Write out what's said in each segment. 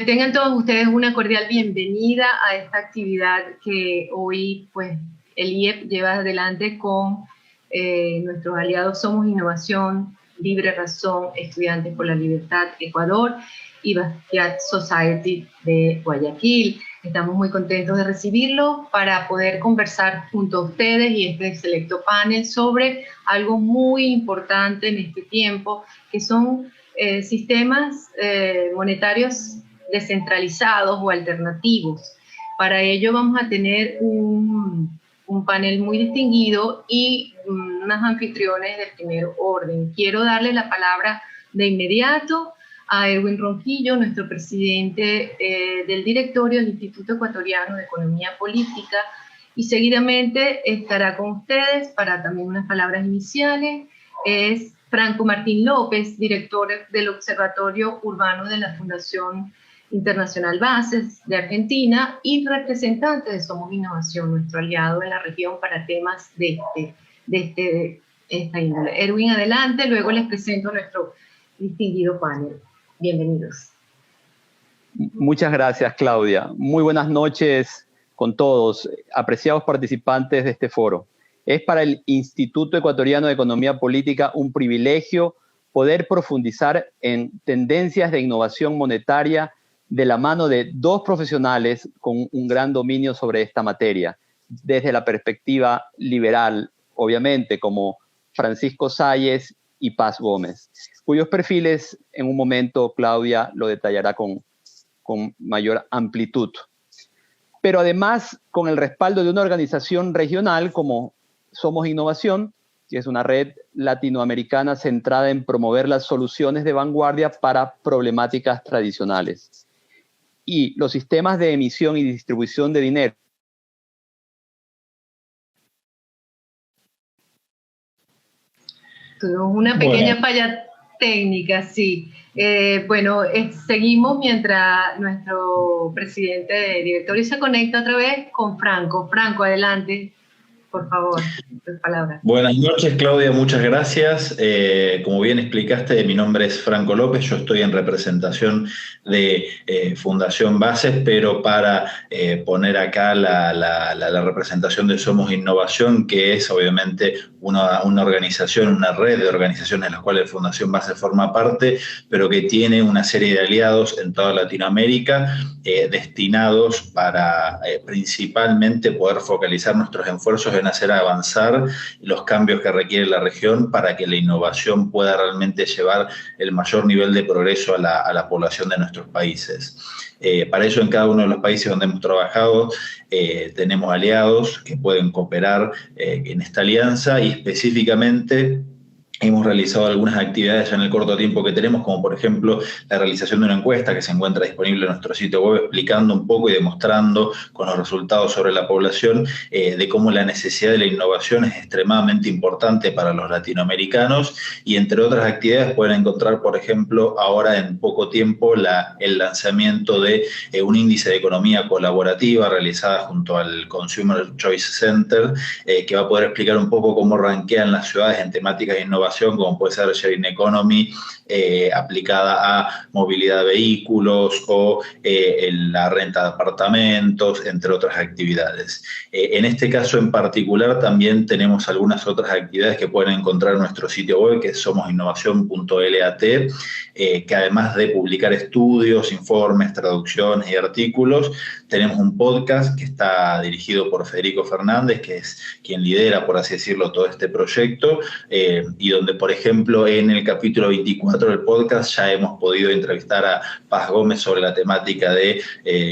Tengan todos ustedes una cordial bienvenida a esta actividad que hoy pues, el IEP lleva adelante con nuestros aliados Somos Innovación, Libre Razón, Estudiantes por la Libertad, Ecuador y Basquiat Society de Guayaquil. Estamos muy contentos de recibirlo para poder conversar junto a ustedes y este selecto panel sobre algo muy importante en este tiempo, que son sistemas monetarios descentralizados o alternativos. Para ello vamos a tener un panel muy distinguido y unas anfitriones de primer orden. Quiero darle la palabra de inmediato a Erwin Ronquillo, nuestro presidente del directorio del Instituto Ecuatoriano de Economía Política, y seguidamente estará con ustedes para también unas palabras iniciales. Es Franco Martín López, director del Observatorio Urbano de la Fundación Internacional Bases de Argentina y representante de Somos Innovación, nuestro aliado en la región para temas de esta índole. Erwin, adelante, luego les presento a nuestro distinguido panel. Bienvenidos. Muchas gracias, Claudia. Muy buenas noches con todos, apreciados participantes de este foro. Es para el Instituto Ecuatoriano de Economía Política un privilegio poder profundizar en tendencias de innovación monetaria de la mano de dos profesionales con un gran dominio sobre esta materia, desde la perspectiva liberal, obviamente, como Francisco Salles y Paz Gómez, cuyos perfiles en un momento Claudia lo detallará con mayor amplitud. Pero además, con el respaldo de una organización regional como Somos Innovación, que es una red latinoamericana centrada en promover las soluciones de vanguardia para problemáticas tradicionales. Y los sistemas de emisión y distribución de dinero. Tuvimos una pequeña falla técnica, sí. Seguimos mientras nuestro presidente de directorio se conecta otra vez con Franco. Franco, adelante, por favor, tus palabras. Buenas noches, Claudia, muchas gracias. Como bien explicaste, mi nombre es Franco López, yo estoy en representación de Fundación Bases, pero para poner acá la representación de Somos Innovación, que es obviamente una organización, una red de organizaciones de las cuales Fundación Bases forma parte, pero que tiene una serie de aliados en toda Latinoamérica destinados para principalmente poder focalizar nuestros esfuerzos en hacer avanzar los cambios que requiere la región para que la innovación pueda realmente llevar el mayor nivel de progreso a la población de nuestros países. Para ello, en cada uno de los países donde hemos trabajado, tenemos aliados que pueden cooperar en esta alianza y específicamente hemos realizado algunas actividades ya en el corto tiempo que tenemos, como por ejemplo la realización de una encuesta que se encuentra disponible en nuestro sitio web explicando un poco y demostrando con los resultados sobre la población de cómo la necesidad de la innovación es extremadamente importante para los latinoamericanos y entre otras actividades pueden encontrar, por ejemplo, ahora en poco tiempo el lanzamiento de un índice de economía colaborativa realizada junto al Consumer Choice Center que va a poder explicar un poco cómo rankean las ciudades en temáticas de innovación, como puede ser Sharing Economy, aplicada a movilidad de vehículos o la renta de apartamentos, entre otras actividades. En este caso en particular también tenemos algunas otras actividades que pueden encontrar en nuestro sitio web, que es somosinnovación.lat, que además de publicar estudios, informes, traducciones y artículos, tenemos un podcast que está dirigido por Federico Fernández, que es quien lidera, por así decirlo, todo este proyecto, y donde, por ejemplo, en el capítulo 24 del podcast ya hemos podido entrevistar a Paz Gómez sobre la temática de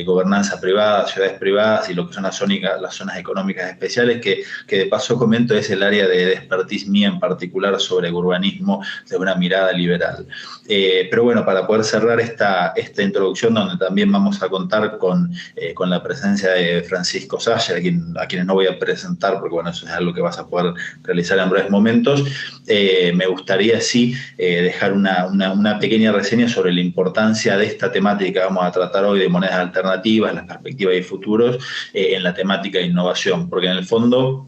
gobernanza privada, ciudades privadas y lo que son las zonas económicas especiales, que de paso comento es el área de expertise mía en particular sobre urbanismo de una mirada liberal. Pero bueno, para poder cerrar esta introducción, donde también vamos a contar con la presencia de Francisco Salles, a quienes no voy a presentar porque bueno, eso es algo que vas a poder realizar en breves momentos, me gustaría sí dejar una pequeña reseña sobre la importancia de esta temática que vamos a tratar hoy de monedas alternativas, las perspectivas y futuros en la temática de innovación, porque en el fondo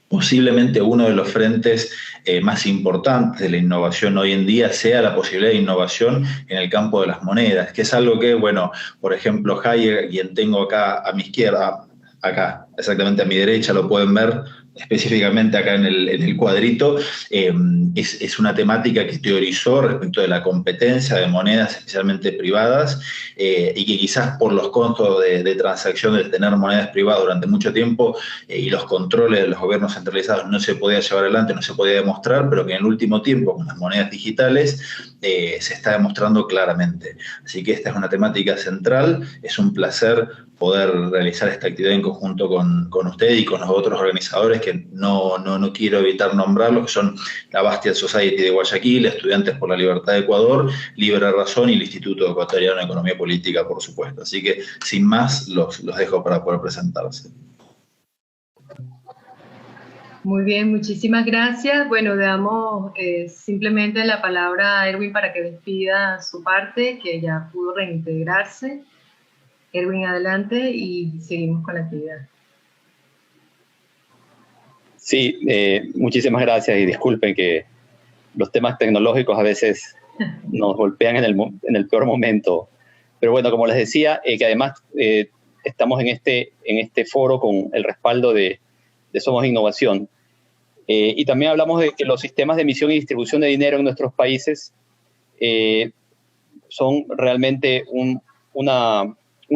posiblemente uno de los frentes más importantes de la innovación hoy en día sea la posibilidad de innovación en el campo de las monedas, que es algo que, bueno, por ejemplo, Hayek, quien tengo acá a mi izquierda, acá exactamente a mi derecha, lo pueden ver específicamente acá en el cuadrito, es una temática que teorizó respecto de la competencia de monedas, especialmente privadas, y que quizás por los costos de transacción de tener monedas privadas durante mucho tiempo y los controles de los gobiernos centralizados no se podía llevar adelante, no se podía demostrar, pero que en el último tiempo con las monedas digitales se está demostrando claramente. Así que esta es una temática central, es un placer poder realizar esta actividad en conjunto con usted y con los otros organizadores que no quiero evitar nombrarlos, que son la Bastiat Society de Guayaquil, Estudiantes por la Libertad de Ecuador, Libre Razón y el Instituto Ecuatoriano de Economía Política, por supuesto. Así que, sin más, los dejo para poder presentarse. Muy bien, muchísimas gracias. Bueno, damos simplemente la palabra a Erwin para que despida su parte, que ya pudo reintegrarse. Erwin, adelante y seguimos con la actividad. Sí, muchísimas gracias y disculpen que los temas tecnológicos a veces nos golpean en el peor momento. Pero bueno, como les decía, que además estamos en este foro con el respaldo de Somos Innovación. Y también hablamos de que los sistemas de emisión y distribución de dinero en nuestros países son realmente un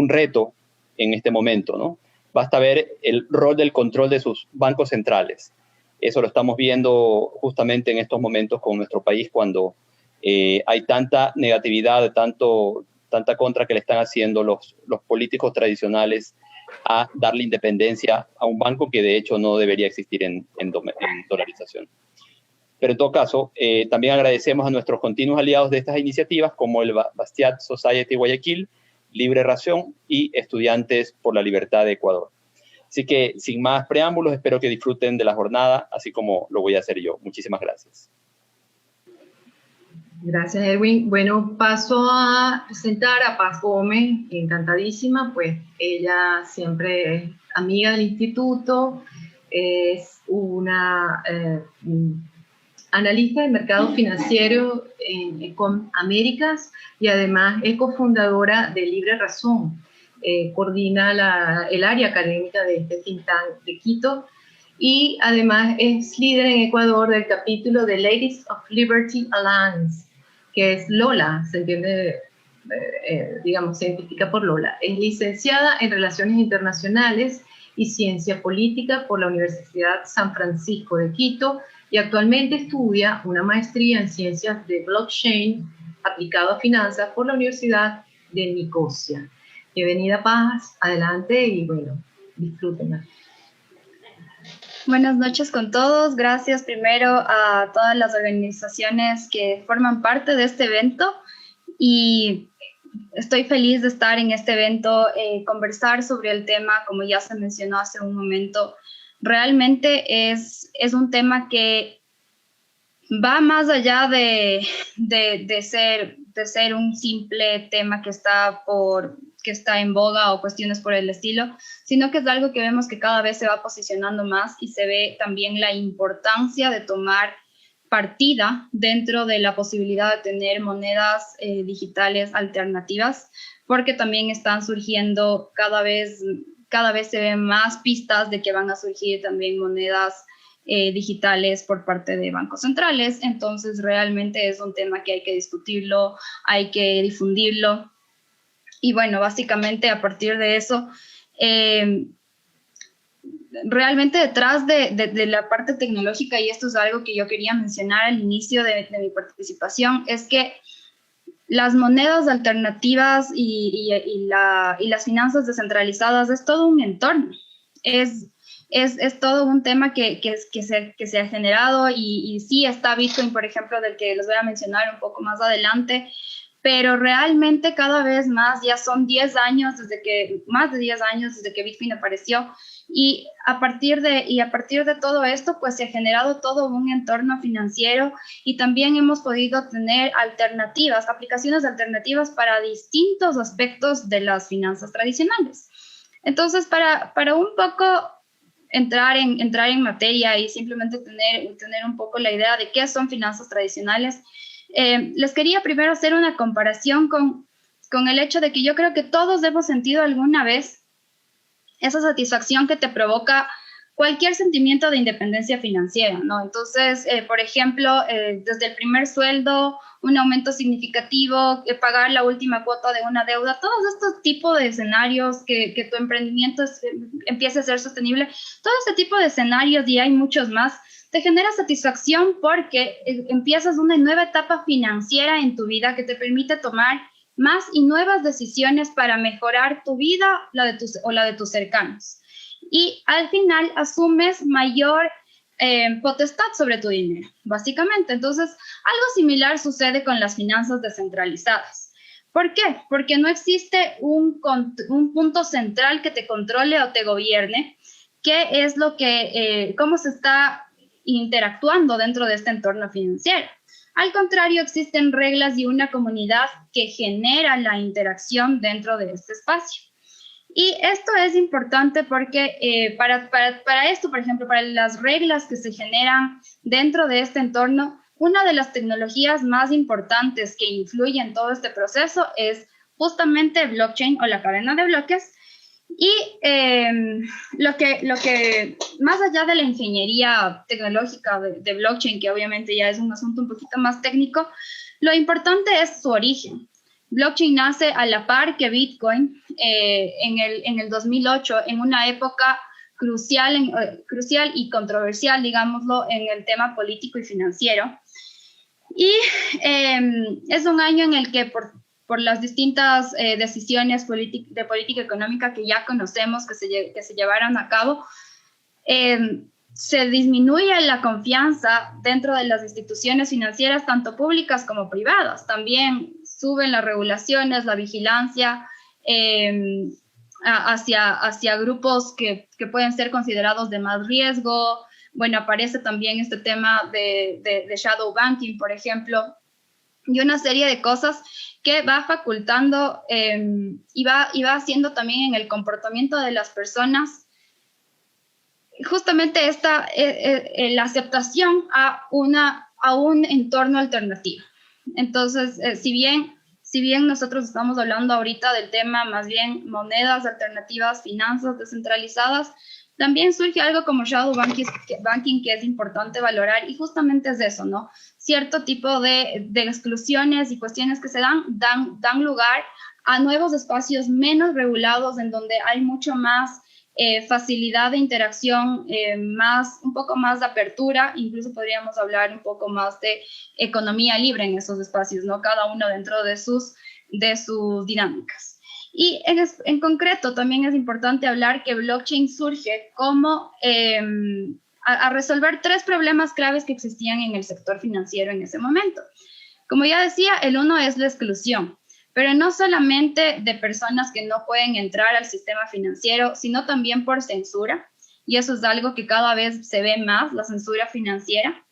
reto en este momento, ¿no? Basta ver el rol del control de sus bancos centrales. Eso lo estamos viendo justamente en estos momentos con nuestro país cuando hay tanta negatividad, tanta contra que le están haciendo los políticos tradicionales a darle independencia a un banco que de hecho no debería existir en dolarización. Pero en todo caso, también agradecemos a nuestros continuos aliados de estas iniciativas como el Bastiat Society Guayaquil, Libre Razón y Estudiantes por la Libertad de Ecuador. Así que, sin más preámbulos, espero que disfruten de la jornada, así como lo voy a hacer yo. Muchísimas gracias. Gracias, Erwin. Bueno, paso a presentar a Paz Gómez, encantadísima, pues ella siempre es amiga del instituto, es una analista de mercado financiero en Econ Américas y además es cofundadora de Libre Razón. Coordina el área académica de este think tank de Quito y además es líder en Ecuador del capítulo de Ladies of Liberty Alliance, que es Lola, se entiende, digamos, se identifica por Lola. Es licenciada en Relaciones Internacionales y Ciencia Política por la Universidad San Francisco de Quito y actualmente estudia una maestría en Ciencias de Blockchain aplicado a finanzas por la Universidad de Nicosia. Bienvenida, Paz, adelante y bueno, disfrútenla. Buenas noches con todos. Gracias primero a todas las organizaciones que forman parte de este evento y estoy feliz de estar en este evento, conversar sobre el tema, como ya se mencionó hace un momento. Realmente es un tema que va más allá de ser un simple tema que está en boga o cuestiones por el estilo, sino que es algo que vemos que cada vez se va posicionando más y se ve también la importancia de tomar partida dentro de la posibilidad de tener monedas digitales alternativas, porque también están surgiendo cada vez se ven más pistas de que van a surgir también monedas digitales por parte de bancos centrales. Entonces realmente es un tema que hay que discutirlo, hay que difundirlo. Y bueno, básicamente a partir de eso, realmente detrás de la parte tecnológica, y esto es algo que yo quería mencionar al inicio de mi participación, es que las monedas alternativas y las finanzas descentralizadas es todo un entorno. Es todo un tema que se ha generado y sí está Bitcoin, por ejemplo, del que les voy a mencionar un poco más adelante, pero realmente cada vez más, ya son 10 años, más de 10 años desde que Bitcoin apareció, y a partir de todo esto, pues se ha generado todo un entorno financiero y también hemos podido tener aplicaciones alternativas para distintos aspectos de las finanzas tradicionales. Entonces, para un poco entrar en materia y simplemente tener un poco la idea de qué son finanzas tradicionales, les quería primero hacer una comparación con el hecho de que yo creo que todos hemos sentido alguna vez esa satisfacción que te provoca cualquier sentimiento de independencia financiera, ¿no? Entonces, por ejemplo, desde el primer sueldo, un aumento significativo, pagar la última cuota de una deuda, todos estos tipos de escenarios, que tu emprendimiento empiece a ser sostenible, todo este tipo de escenarios, y hay muchos más, te genera satisfacción porque empiezas una nueva etapa financiera en tu vida que te permite tomar más y nuevas decisiones para mejorar tu vida o la de tus cercanos. Y al final asumes mayor potestad sobre tu dinero, básicamente. Entonces, algo similar sucede con las finanzas descentralizadas. ¿Por qué? Porque no existe un punto central que te controle o te gobierne, que es cómo se está interactuando dentro de este entorno financiero. Al contrario, existen reglas y una comunidad que genera la interacción dentro de este espacio. Y esto es importante porque para esto, por ejemplo, para las reglas que se generan dentro de este entorno, una de las tecnologías más importantes que influye en todo este proceso es justamente blockchain o la cadena de bloques. Y lo que más allá de la ingeniería tecnológica de blockchain, que obviamente ya es un asunto un poquito más técnico, lo importante es su origen. Blockchain nace a la par que Bitcoin en el 2008, en una época crucial y controversial, digámoslo, en el tema político y financiero. Y es un año en el que por las distintas decisiones de política económica que ya conocemos que se llevaron a cabo, se disminuye la confianza dentro de las instituciones financieras, tanto públicas como privadas. También suben las regulaciones, la vigilancia hacia grupos que pueden ser considerados de más riesgo. Bueno, aparece también este tema de shadow banking, por ejemplo, y una serie de cosas que va facultando y va haciendo también en el comportamiento de las personas justamente la aceptación a un entorno alternativo. Entonces, si bien nosotros estamos hablando ahorita del tema más bien monedas alternativas, finanzas descentralizadas, también surge algo como shadow banking que es importante valorar, y justamente es eso, ¿no? Cierto tipo de exclusiones y cuestiones que se dan lugar a nuevos espacios menos regulados, en donde hay mucho más facilidad de interacción, un poco más de apertura, incluso podríamos hablar un poco más de economía libre en esos espacios, ¿no? Cada uno dentro de sus dinámicas. Y en concreto también es importante hablar que blockchain surge como a resolver 3 problemas claves que existían en el sector financiero en ese momento. Como ya decía, el uno es la exclusión, pero no solamente de personas que no pueden entrar al sistema financiero, sino también por censura, y eso es algo que cada vez se ve más, la censura financiera.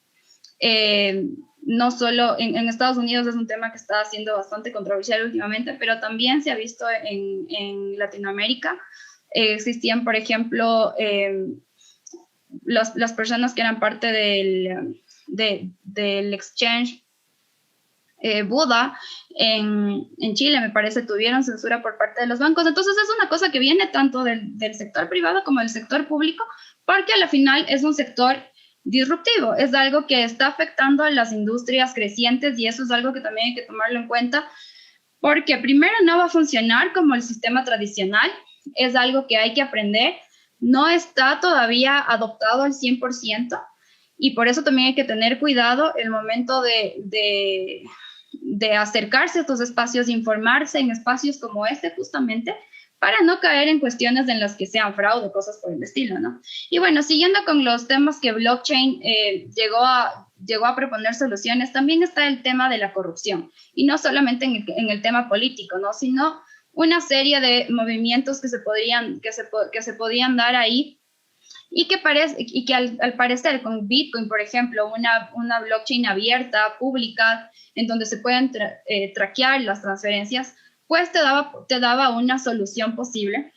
No solo en Estados Unidos es un tema que está siendo bastante controversial últimamente, pero también se ha visto en Latinoamérica. Existían, por ejemplo, las personas que eran parte del exchange Buda en Chile, me parece, tuvieron censura por parte de los bancos. Entonces es una cosa que viene tanto del sector privado como del sector público, porque al final es un sector disruptivo, es algo que está afectando a las industrias crecientes, y eso es algo que también hay que tomarlo en cuenta, porque primero no va a funcionar como el sistema tradicional, es algo que hay que aprender, no está todavía adoptado al 100%, y por eso también hay que tener cuidado el momento de acercarse a estos espacios, informarse en espacios como este justamente, para no caer en cuestiones en las que sean fraude, cosas por el estilo, ¿no? Y bueno, siguiendo con los temas que blockchain llegó a proponer soluciones, también está el tema de la corrupción, y no solamente en el tema político, ¿no? Sino una serie de movimientos que se podían dar ahí, y que al parecer con Bitcoin, por ejemplo, una blockchain abierta, pública, en donde se pueden traquear las transferencias, pues te daba una solución posible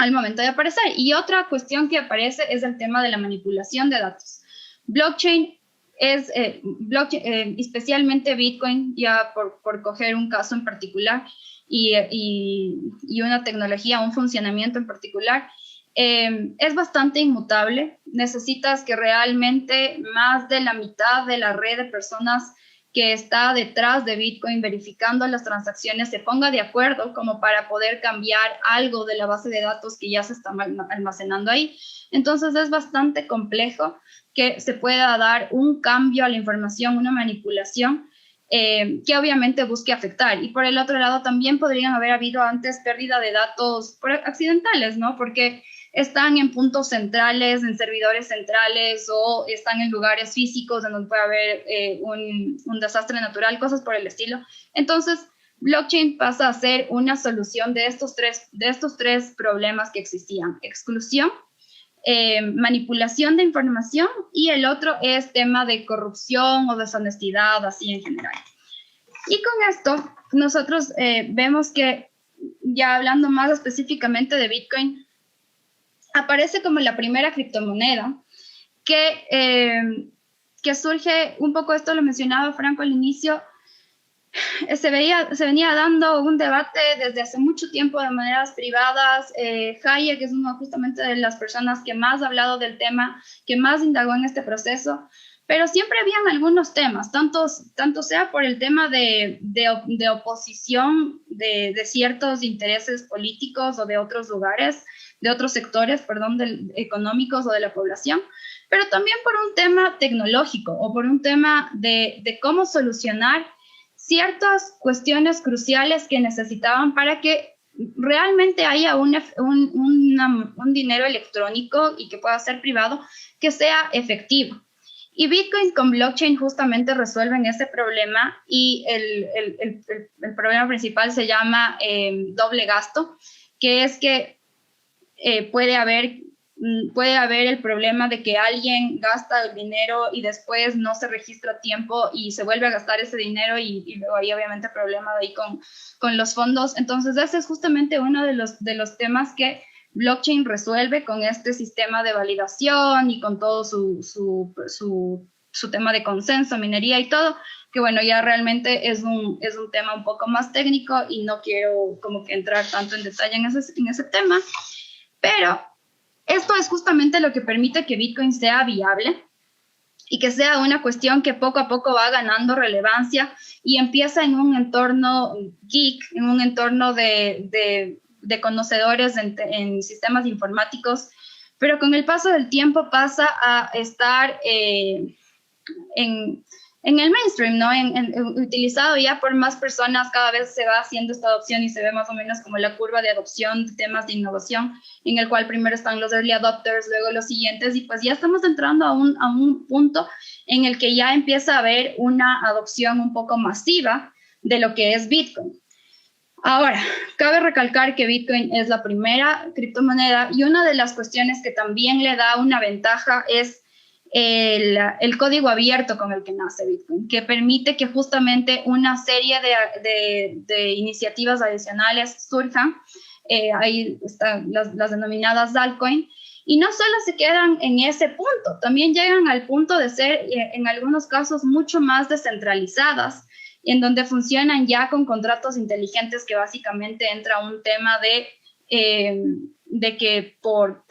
al momento de aparecer. Y otra cuestión que aparece es el tema de la manipulación de datos. Blockchain es, especialmente Bitcoin, ya por coger un caso en particular y una tecnología, un funcionamiento en particular, es bastante inmutable. Necesitas que realmente más de la mitad de la red de personas que está detrás de Bitcoin verificando las transacciones se ponga de acuerdo como para poder cambiar algo de la base de datos que ya se está almacenando ahí. Entonces es bastante complejo que se pueda dar un cambio a la información, una manipulación que obviamente busque afectar. Y por el otro lado también podrían haber habido antes pérdida de datos accidentales, ¿no? Porque están en puntos centrales, en servidores centrales, o están en lugares físicos en donde puede haber un desastre natural, cosas por el estilo. Entonces, blockchain pasa a ser una solución de estos tres problemas que existían: exclusión, manipulación de información, y el otro es tema de corrupción o deshonestidad, así en general. Y con esto, nosotros vemos que, ya hablando más específicamente de Bitcoin, aparece como la primera criptomoneda que surge, un poco esto lo mencionaba Franco al inicio, se venía dando un debate desde hace mucho tiempo de maneras privadas. Hayek es uno justamente de las personas que más ha hablado del tema, que más indagó en este proceso, pero siempre habían algunos temas, tanto sea por el tema de oposición de ciertos intereses políticos o de otros lugares, de otros sectores, económicos o de la población, pero también por un tema tecnológico o por un tema de cómo solucionar ciertas cuestiones cruciales que necesitaban para que realmente haya un dinero electrónico y que pueda ser privado, que sea efectivo. Y Bitcoin con blockchain justamente resuelven ese problema, y el problema principal se llama doble gasto, que es que puede haber el problema de que alguien gasta el dinero y después no se registra a tiempo y se vuelve a gastar ese dinero, y luego hay obviamente problema de ahí con los fondos. Entonces ese es justamente uno de los temas que blockchain resuelve con este sistema de validación y con todo su tema de consenso, minería y todo, que bueno, ya realmente es un tema un poco más técnico y no quiero como que entrar tanto en detalle en ese tema, pero esto es justamente lo que permite que Bitcoin sea viable y que sea una cuestión que poco a poco va ganando relevancia y empieza en un entorno geek, en un entorno de conocedores en sistemas informáticos, pero con el paso del tiempo pasa a estar en el mainstream, ¿no? Utilizado ya por más personas. Cada vez se va haciendo esta adopción y se ve más o menos como la curva de adopción de temas de innovación, en el cual primero están los early adopters, luego los siguientes, y pues ya estamos entrando a un punto en el que ya empieza a haber una adopción un poco masiva de lo que es Bitcoin. Ahora, cabe recalcar que Bitcoin es la primera criptomoneda, y una de las cuestiones que también le da una ventaja es el código abierto con el que nace Bitcoin, que permite que justamente una serie de iniciativas adicionales surjan. Ahí están las denominadas altcoin, y no solo se quedan en ese punto, también llegan al punto de ser, en algunos casos, mucho más descentralizadas, en donde funcionan ya con contratos inteligentes, que básicamente entra un tema de que por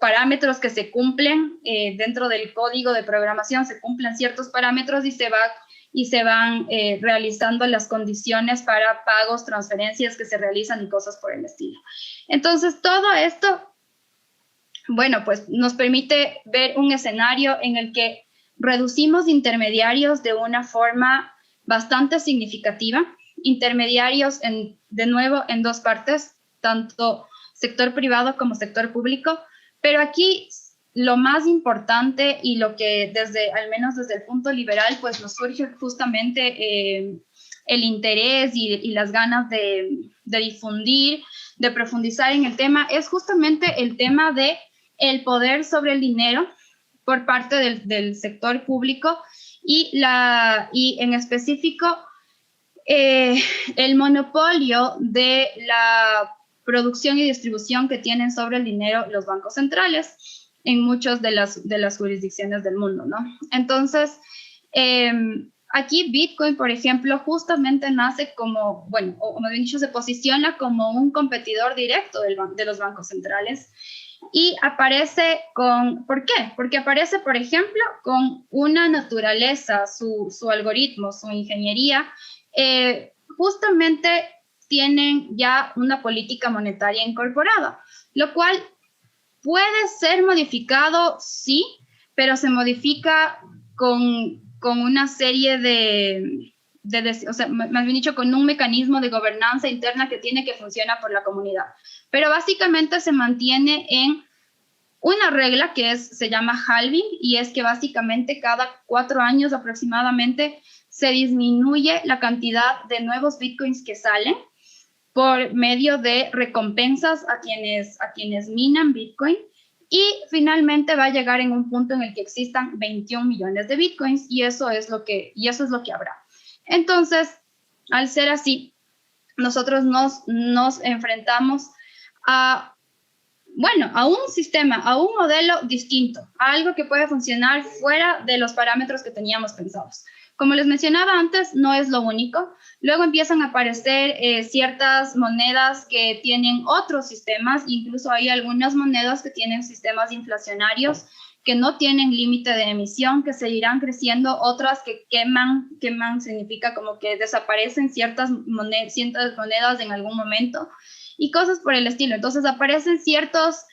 parámetros que se cumplen dentro del código de programación, se cumplen ciertos parámetros y se van realizando las condiciones para pagos, transferencias que se realizan y cosas por el estilo. Entonces, todo esto, bueno, pues nos permite ver un escenario en el que reducimos intermediarios de una forma bastante significativa, intermediarios de nuevo en dos partes, tanto sector privado como sector público, pero aquí lo más importante y lo que al menos desde el punto liberal, pues nos surge justamente el interés y las ganas de difundir, de profundizar en el tema, es justamente el tema de el poder sobre el dinero por parte del sector público y en específico el monopolio de la producción y distribución que tienen sobre el dinero los bancos centrales en muchas de las jurisdicciones del mundo, ¿no? Entonces, aquí Bitcoin, por ejemplo, justamente nace como, bueno, o más bien dicho, se posiciona como un competidor directo de los bancos centrales y aparece con, ¿por qué? Porque aparece, por ejemplo, con una naturaleza, su algoritmo, su ingeniería, justamente tienen ya una política monetaria incorporada, lo cual puede ser modificado, sí, pero se modifica con una serie o sea, más bien dicho, con un mecanismo de gobernanza interna que tiene que funcionar por la comunidad. Pero básicamente se mantiene en una regla que se llama halving, y es que básicamente cada 4 años aproximadamente se disminuye la cantidad de nuevos bitcoins que salen por medio de recompensas a quienes minan Bitcoin, y finalmente va a llegar en un punto en el que existan 21 millones de Bitcoins, y eso es lo que habrá. Entonces, al ser así, nosotros nos enfrentamos a un sistema, a un modelo distinto, a algo que puede funcionar fuera de los parámetros que teníamos pensados. Como les mencionaba antes, no es lo único. Luego empiezan a aparecer ciertas monedas que tienen otros sistemas, incluso hay algunas monedas que tienen sistemas inflacionarios que no tienen límite de emisión, que seguirán creciendo, otras que queman significa como que desaparecen ciertas monedas en algún momento, y cosas por el estilo. Entonces aparecen ciertos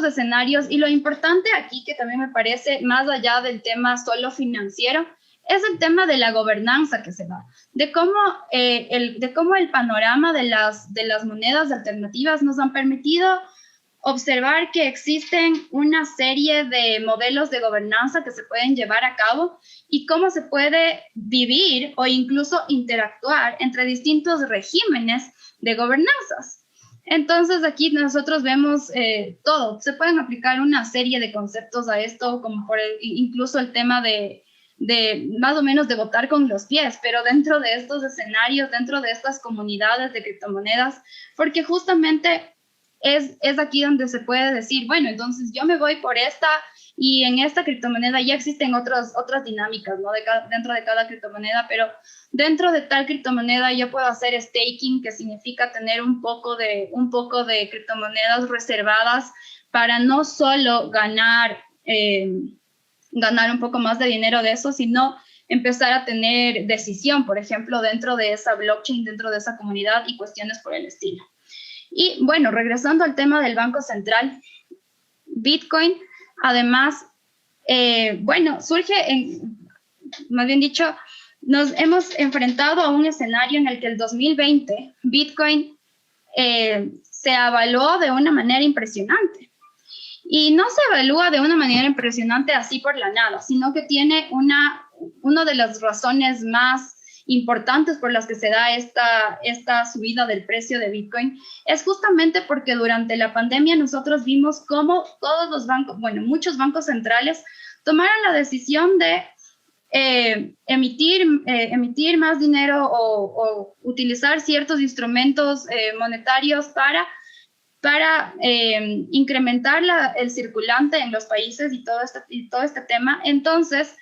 escenarios, y lo importante aquí, que también me parece, más allá del tema solo financiero, es el tema de la gobernanza que se da, de cómo el panorama de las monedas alternativas nos han permitido observar que existen una serie de modelos de gobernanza que se pueden llevar a cabo, y cómo se puede vivir o incluso interactuar entre distintos regímenes de gobernanzas. Entonces aquí nosotros vemos todo. Se pueden aplicar una serie de conceptos a esto, como incluso el tema de más o menos de votar con los pies, pero dentro de estos escenarios, dentro de estas comunidades de criptomonedas, porque justamente es aquí donde se puede decir, bueno, entonces yo me voy por esta, y en esta criptomoneda ya existen otras dinámicas, ¿no? Dentro de cada criptomoneda, pero dentro de tal criptomoneda yo puedo hacer staking, que significa tener un poco de criptomonedas reservadas para no solo ganar un poco más de dinero de eso, sino empezar a tener decisión, por ejemplo, dentro de esa blockchain, dentro de esa comunidad, y cuestiones por el estilo. Y bueno, regresando al tema del Banco Central, Bitcoin, además, surge, más bien dicho, nos hemos enfrentado a un escenario en el que el 2020 Bitcoin se evaluó de una manera impresionante. Y no se evalúa de una manera impresionante así por la nada, sino que tiene una de las razones más importantes por las que se da esta subida del precio de Bitcoin, es justamente porque durante la pandemia nosotros vimos cómo todos los bancos, muchos bancos centrales tomaron la decisión de emitir más dinero o utilizar ciertos instrumentos monetarios para incrementar el circulante en los países y todo este tema. Entonces,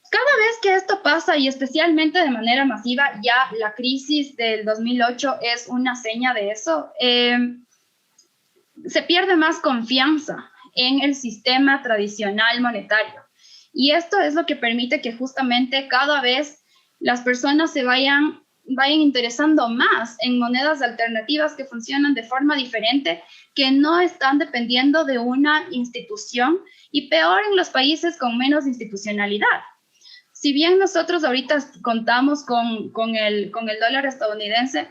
cada vez que esto pasa, y especialmente de manera masiva, ya la crisis del 2008 es una seña de eso, se pierde más confianza en el sistema tradicional monetario. Y esto es lo que permite que justamente cada vez las personas se vayan interesando más en monedas alternativas que funcionan de forma diferente, que no están dependiendo de una institución, y peor en los países con menos institucionalidad. Si bien nosotros ahorita contamos con el dólar estadounidense,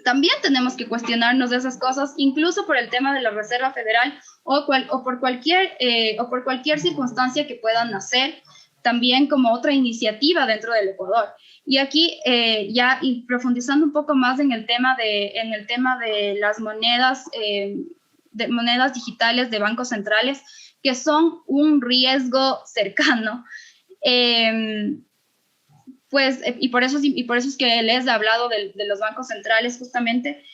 también tenemos que cuestionarnos de esas cosas, incluso por el tema de la Reserva Federal o por cualquier circunstancia que pueda nacer, también como otra iniciativa dentro del Ecuador. Y aquí y profundizando un poco más en el tema de las monedas, de monedas digitales de bancos centrales, que son un riesgo cercano. Y por eso es que les he hablado de los bancos centrales justamente.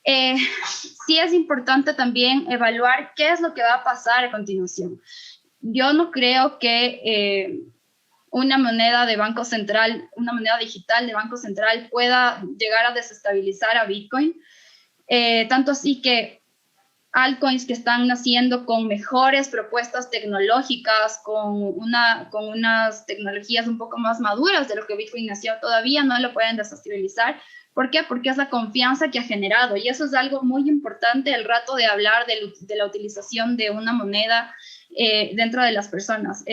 sí es importante también evaluar qué es lo que va a pasar a continuación. Yo no creo que una moneda de banco central, una moneda digital de banco central pueda llegar a desestabilizar a Bitcoin, tanto así que altcoins que están naciendo con mejores propuestas tecnológicas, con unas tecnologías un poco más maduras de lo que Bitcoin nació, todavía no lo pueden desestabilizar. ¿Por qué? Porque es la confianza que ha generado, y eso es algo muy importante al rato de hablar de la utilización de una moneda dentro de las personas,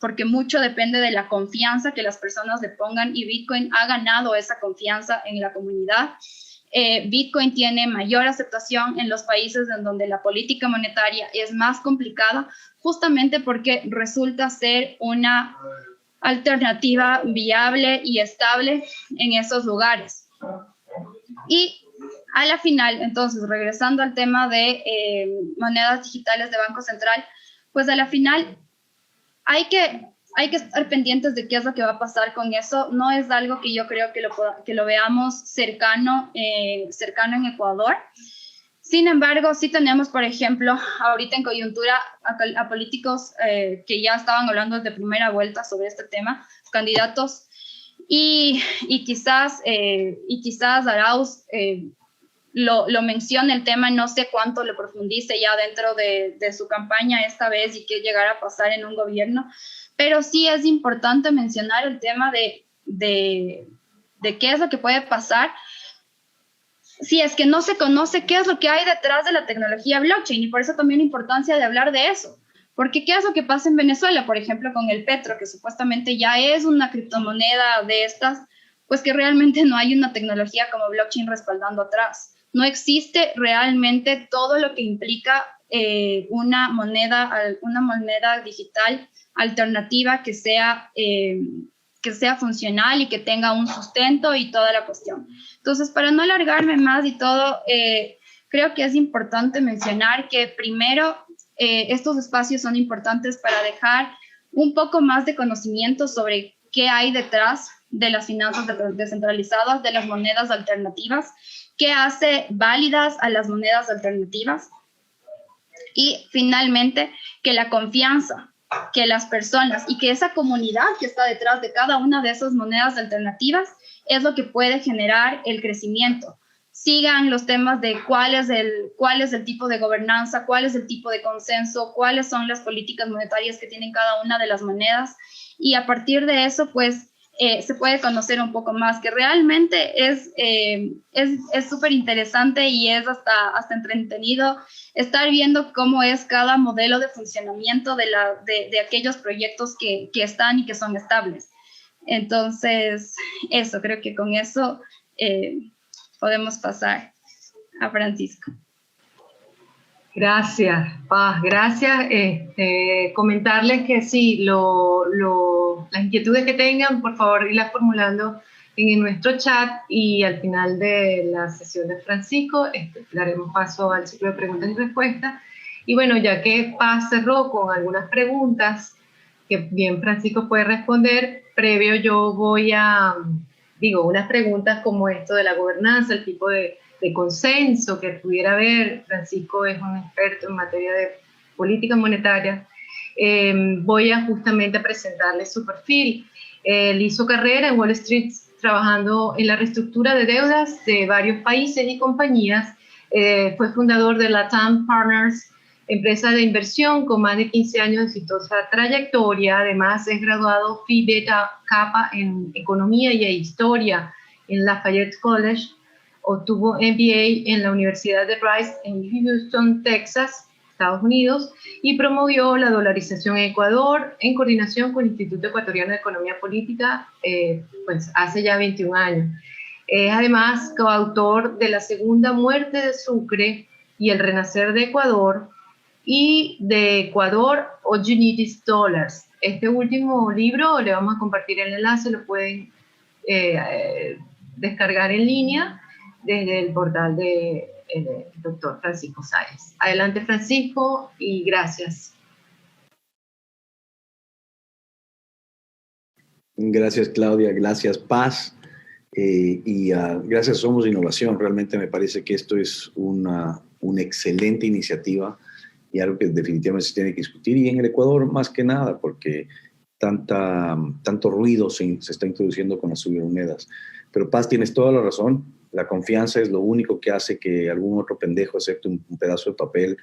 porque mucho depende de la confianza que las personas le pongan, y Bitcoin ha ganado esa confianza en la comunidad. Bitcoin tiene mayor aceptación en los países en donde la política monetaria es más complicada, justamente porque resulta ser una alternativa viable y estable en esos lugares. Y a la final, entonces, regresando al tema de monedas digitales de Banco Central, pues a la final hay que estar pendientes de qué es lo que va a pasar con eso. No es algo que yo creo que lo veamos cercano en Ecuador. Sin embargo, sí tenemos, por ejemplo, ahorita en coyuntura a políticos que ya estaban hablando de primera vuelta sobre este tema, candidatos, y quizás Arauz lo menciona el tema, no sé cuánto lo profundice ya dentro de su campaña esta vez y qué llegará a pasar en un gobierno, pero sí es importante mencionar el tema de qué es lo que puede pasar si es que no se conoce qué es lo que hay detrás de la tecnología blockchain, y por eso también la importancia de hablar de eso. Porque ¿qué es lo que pasa en Venezuela, por ejemplo, con el Petro, que supuestamente ya es una criptomoneda de estas, pues que realmente no hay una tecnología como blockchain respaldando atrás? No existe realmente todo lo que implica una moneda digital alternativa que sea funcional y que tenga un sustento y toda la cuestión. Entonces, para no alargarme más y todo, creo que es importante mencionar que primero estos espacios son importantes para dejar un poco más de conocimiento sobre qué hay detrás de las finanzas descentralizadas, de las monedas alternativas, qué hace válidas a las monedas alternativas, y finalmente que la confianza que las personas y que esa comunidad que está detrás de cada una de esas monedas alternativas es lo que puede generar el crecimiento. Sigan los temas de cuál es el tipo de gobernanza, cuál es el tipo de consenso, cuáles son las políticas monetarias que tienen cada una de las monedas, y a partir de eso, pues, se puede conocer un poco más, que realmente es súper interesante y es hasta entretenido estar viendo cómo es cada modelo de funcionamiento de aquellos proyectos que están y que son estables. Entonces, eso, creo que con eso podemos pasar a Francisco. Gracias, Paz, gracias. Comentarles que sí, las inquietudes que tengan, por favor, irlas formulando en nuestro chat, y al final de la sesión de Francisco daremos paso al ciclo de preguntas y respuestas. Y bueno, ya que Paz cerró con algunas preguntas que bien Francisco puede responder, previo yo voy a, unas preguntas como esto de la gobernanza, el tipo de consenso que pudiera haber. Francisco es un experto en materia de política monetaria. Voy a justamente presentarle su perfil. Él hizo carrera en Wall Street trabajando en la reestructura de deudas de varios países y compañías. Fue fundador de LATAM Partners, empresa de inversión con más de 15 años de exitosa trayectoria. Además, es graduado Phi Beta Kappa en Economía y Historia en Lafayette College. Obtuvo MBA en la Universidad de Rice en Houston, Texas, Estados Unidos, y promovió la dolarización en Ecuador en coordinación con el Instituto Ecuatoriano de Economía Política, pues hace ya 21 años. Es además coautor de La Segunda Muerte de Sucre y El Renacer de Ecuador, y de Ecuador, All You Need Is Dollars. Este último libro le vamos a compartir el enlace, lo pueden descargar en línea desde el portal del doctor Francisco Sáez. Adelante, Francisco, y gracias. Gracias, Claudia. Gracias, Paz. Gracias a Somos Innovación, realmente me parece que esto es una excelente iniciativa y algo que definitivamente se tiene que discutir, y en el Ecuador más que nada, porque tanto ruido se está introduciendo con las cibermonedas. Pero Paz, tienes toda la razón, la confianza es lo único que hace que algún otro pendejo acepte un pedazo de papel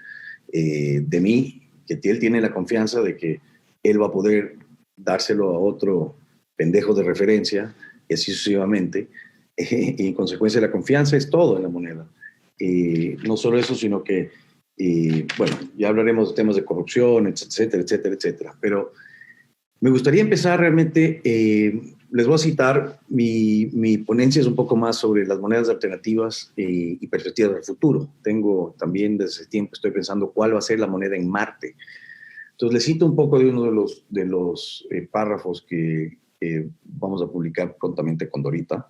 de mí, que él tiene la confianza de que él va a poder dárselo a otro pendejo de referencia, y así sucesivamente. Y en consecuencia la confianza es todo en la moneda. No solo eso, sino que, bueno, ya hablaremos de temas de corrupción, etcétera, etcétera, etcétera. Pero me gustaría empezar realmente, les voy a citar, mi ponencia es un poco más sobre las monedas alternativas y perspectivas del futuro. Tengo también desde ese tiempo, estoy pensando cuál va a ser la moneda en Marte. Entonces les cito un poco de uno de los párrafos que vamos a publicar prontamente con Dorita.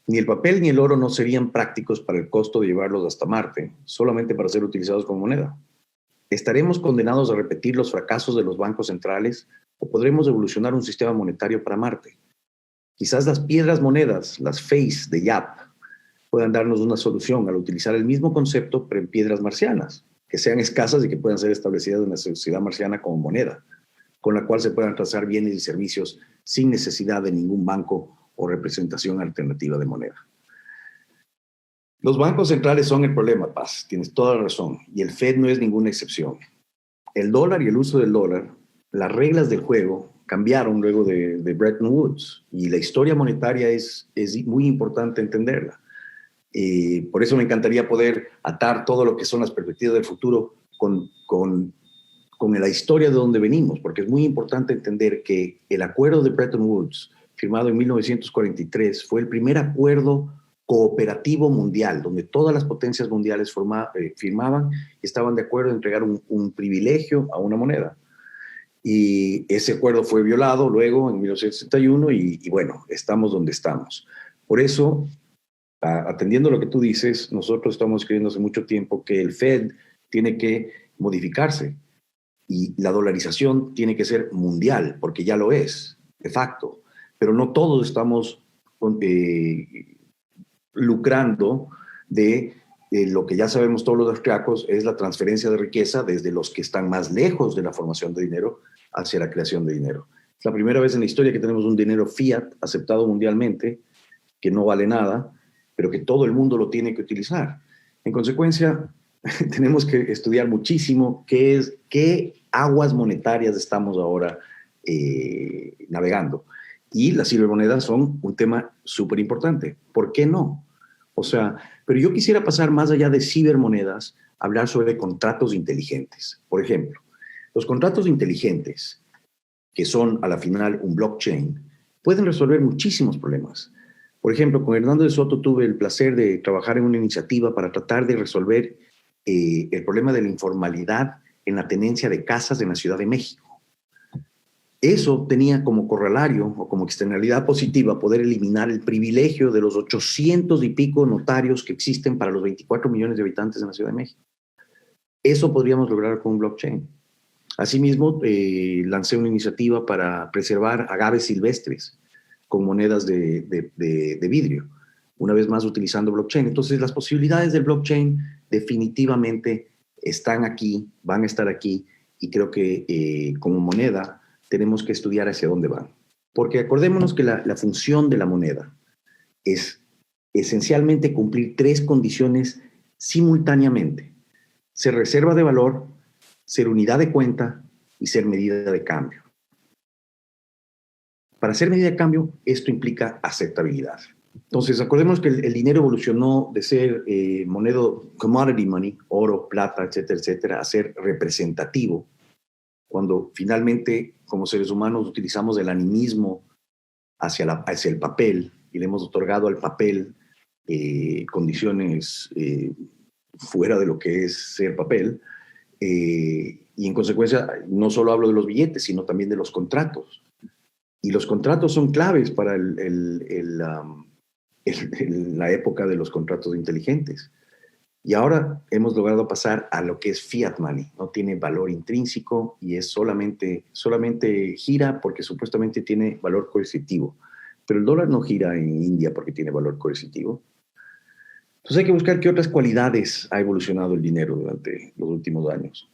Ni el papel ni el oro no serían prácticos para el costo de llevarlos hasta Marte, solamente para ser utilizados como moneda. ¿Estaremos condenados a repetir los fracasos de los bancos centrales o podremos evolucionar un sistema monetario para Marte? Quizás las piedras monedas, las FACE de YAP, puedan darnos una solución al utilizar el mismo concepto pero en piedras marcianas, que sean escasas y que puedan ser establecidas en la sociedad marciana como moneda, con la cual se puedan trazar bienes y servicios sin necesidad de ningún banco o representación alternativa de moneda. Los bancos centrales son el problema, Paz, tienes toda la razón, y el Fed no es ninguna excepción. El dólar y el uso del dólar, las reglas del juego cambiaron luego de Bretton Woods, y la historia monetaria es muy importante entenderla. Por eso me encantaría poder atar todo lo que son las perspectivas del futuro con la historia de donde venimos, porque es muy importante entender que el acuerdo de Bretton Woods, firmado en 1943, fue el primer acuerdo cooperativo mundial, donde todas las potencias mundiales firmaban y estaban de acuerdo en entregar un privilegio a una moneda. Y ese acuerdo fue violado luego en 1961 y bueno, estamos donde estamos. Por eso, atendiendo a lo que tú dices, nosotros estamos escribiendo hace mucho tiempo que el Fed tiene que modificarse y la dolarización tiene que ser mundial, porque ya lo es, de facto. Pero no todos estamos lucrando de lo que ya sabemos todos los austriacos, es la transferencia de riqueza desde los que están más lejos de la formación de dinero hacia la creación de dinero. Es la primera vez en la historia que tenemos un dinero fiat aceptado mundialmente, que no vale nada, pero que todo el mundo lo tiene que utilizar. En consecuencia, tenemos que estudiar muchísimo qué aguas monetarias estamos ahora navegando. Y las cibermonedas son un tema súper importante. ¿Por qué no? O sea, pero yo quisiera pasar más allá de cibermonedas, hablar sobre contratos inteligentes. Por ejemplo, los contratos inteligentes, que son a la final un blockchain, pueden resolver muchísimos problemas. Por ejemplo, con Hernando de Soto tuve el placer de trabajar en una iniciativa para tratar de resolver el problema de la informalidad en la tenencia de casas en la Ciudad de México. Eso tenía como correlario o como externalidad positiva poder eliminar el privilegio de los 800 y pico notarios que existen para los 24 millones de habitantes en la Ciudad de México. Eso podríamos lograr con un blockchain. Asimismo, lancé una iniciativa para preservar agaves silvestres con monedas de vidrio, una vez más utilizando blockchain. Entonces, las posibilidades del blockchain definitivamente están aquí, van a estar aquí, y creo que como moneda tenemos que estudiar hacia dónde van. Porque acordémonos que la función de la moneda es esencialmente cumplir tres condiciones simultáneamente: ser reserva de valor, ser unidad de cuenta y ser medida de cambio. Para ser medida de cambio, esto implica aceptabilidad. Entonces, acordémonos que el dinero evolucionó de ser moneda, commodity money, oro, plata, etcétera, etcétera, a ser representativo, cuando finalmente, como seres humanos, utilizamos el animismo hacia el papel y le hemos otorgado al papel condiciones fuera de lo que es ser papel. Y en consecuencia, no solo hablo de los billetes, sino también de los contratos. Y los contratos son claves para la época de los contratos inteligentes. Y ahora hemos logrado pasar a lo que es fiat money. No tiene valor intrínseco y es solamente gira porque supuestamente tiene valor coercitivo. pero el dólar no gira en India porque tiene valor coercitivo. Entonces hay que buscar qué otras cualidades ha evolucionado el dinero durante los últimos años.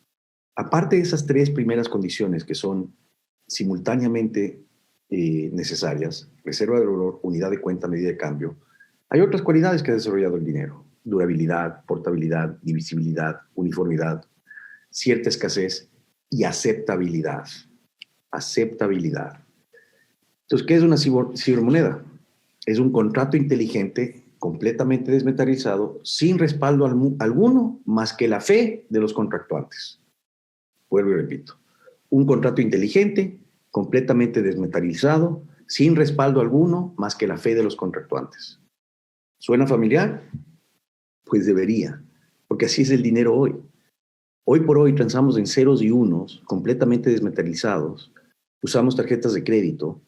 Aparte de esas tres primeras condiciones que son simultáneamente necesarias, reserva de valor, unidad de cuenta, medida de cambio, hay otras cualidades que ha desarrollado el dinero: durabilidad, portabilidad, divisibilidad, uniformidad, cierta escasez y aceptabilidad. Aceptabilidad. Entonces, ¿qué es una cibermoneda? Es un contrato inteligente, completamente desmetalizado, sin respaldo alguno más que la fe de los contractuantes. Vuelvo y repito. Un contrato inteligente, completamente desmetalizado, sin respaldo alguno más que la fe de los contractuantes. ¿Suena familiar? Pues debería, porque así es el dinero hoy. Hoy por hoy transamos en ceros y unos, completamente desmetalizados. Usamos tarjetas de crédito.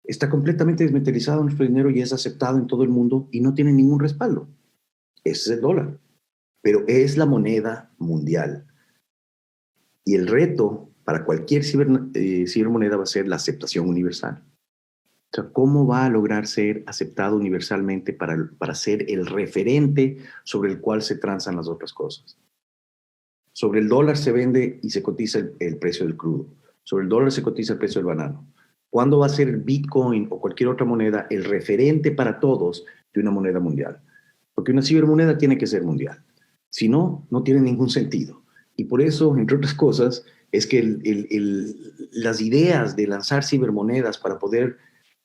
Está completamente desmetalizado nuestro dinero y es aceptado en todo el mundo y no tiene ningún respaldo. Ese es el dólar. Pero es la moneda mundial. Y el reto para cualquier cibermoneda va a ser la aceptación universal. O sea, ¿cómo va a lograr ser aceptado universalmente para ser el referente sobre el cual se transan las otras cosas? Sobre el dólar se vende y se cotiza el precio del crudo. Sobre el dólar se cotiza el precio del banano. ¿Cuándo va a ser el Bitcoin o cualquier otra moneda el referente para todos de una moneda mundial? Porque una cibermoneda tiene que ser mundial. Si no, no tiene ningún sentido. Y por eso, entre otras cosas, es que las ideas de lanzar cibermonedas para poder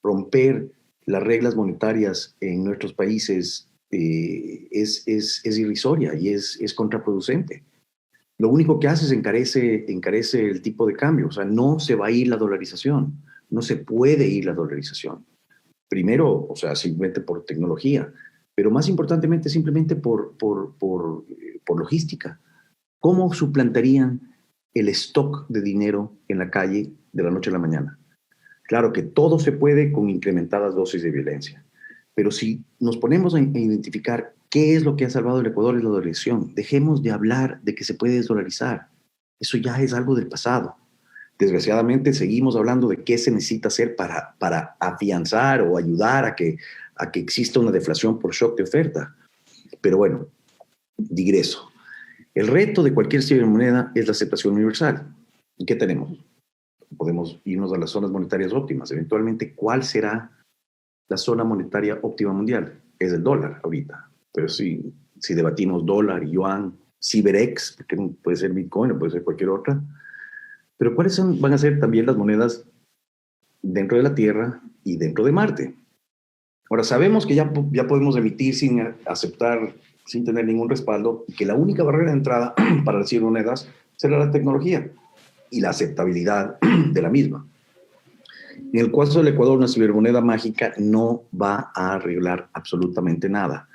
romper las reglas monetarias en nuestros países es irrisoria y es contraproducente. Lo único que hace es encarece el tipo de cambio. O sea, no se va a ir la dolarización. No se puede ir la dolarización. Primero, o sea, simplemente por tecnología, pero más importantemente simplemente por logística. ¿Cómo suplantarían el stock de dinero en la calle de la noche a la mañana? Claro que todo se puede con incrementadas dosis de violencia, pero si nos ponemos a identificar qué es lo que ha salvado el Ecuador es la dolarización. Dejemos de hablar de que se puede desdolarizar. Eso ya es algo del pasado. Desgraciadamente seguimos hablando de qué se necesita hacer para afianzar o ayudar a que exista una deflación por shock de oferta. Pero bueno, digreso. El reto de cualquier cibermoneda es la aceptación universal. ¿Y qué tenemos? Podemos irnos a las zonas monetarias óptimas. Eventualmente, ¿cuál será la zona monetaria óptima mundial? Es el dólar ahorita. Pero si debatimos dólar, yuan, CiberX, porque puede ser Bitcoin o puede ser cualquier otra. Pero ¿cuáles van a ser también las monedas dentro de la Tierra y dentro de Marte? Ahora, sabemos que ya podemos emitir sin aceptar, sin tener ningún respaldo, y que la única barrera de entrada para las cibermonedas será la tecnología y la aceptabilidad de la misma. En el caso del Ecuador, una cibermoneda mágica no va a arreglar absolutamente nada.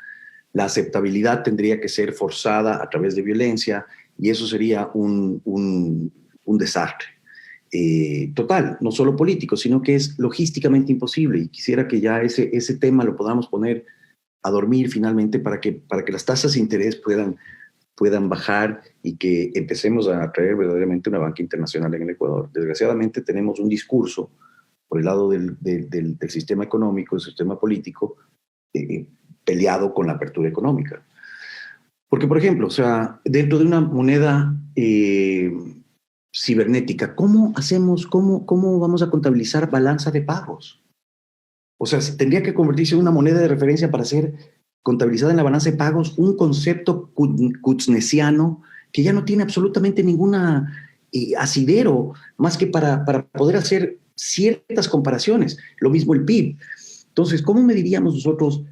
La aceptabilidad tendría que ser forzada a través de violencia y eso sería un desastre total, no solo político, sino que es logísticamente imposible. Y quisiera que ya ese tema lo podamos poner a dormir finalmente para que las tasas de interés puedan bajar y que empecemos a atraer verdaderamente una banca internacional en el Ecuador. Desgraciadamente tenemos un discurso por el lado del sistema económico, del sistema político, peleado con la apertura económica. Porque, por ejemplo, o sea, dentro de una moneda cibernética, ¿cómo vamos a contabilizar balanza de pagos? O sea, tendría que convertirse en una moneda de referencia para ser contabilizada en la balanza de pagos, un concepto kuznesiano que ya no tiene absolutamente ninguna asidero, más que para poder hacer ciertas comparaciones. Lo mismo el PIB. Entonces, ¿cómo mediríamos nosotros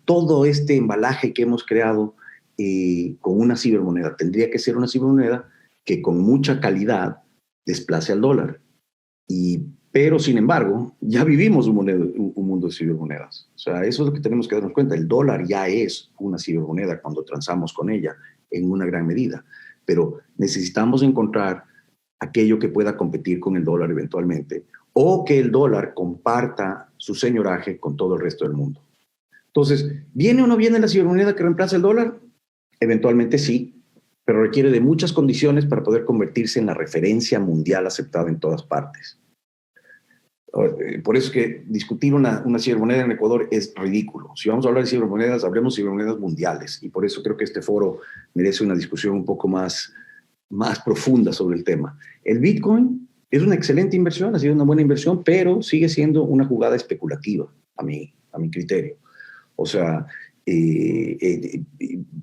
todo este embalaje que hemos creado con una cibermoneda? Tendría que ser una cibermoneda que con mucha calidad desplace al dólar. Pero, sin embargo, ya vivimos un mundo de cibermonedas. O sea, eso es lo que tenemos que darnos cuenta. El dólar ya es una cibermoneda cuando transamos con ella en una gran medida. Pero necesitamos encontrar aquello que pueda competir con el dólar eventualmente o que el dólar comparta su señoraje con todo el resto del mundo. Entonces, ¿viene o no viene la cibermoneda que reemplaza el dólar? Eventualmente sí, pero requiere de muchas condiciones para poder convertirse en la referencia mundial aceptada en todas partes. Por eso es que discutir una cibermoneda en Ecuador es ridículo. Si vamos a hablar de cibermonedas, hablemos de cibermonedas mundiales. Y por eso creo que este foro merece una discusión un poco más profunda sobre el tema. El Bitcoin es una excelente inversión, ha sido una buena inversión, pero sigue siendo una jugada especulativa, a mi criterio. O sea,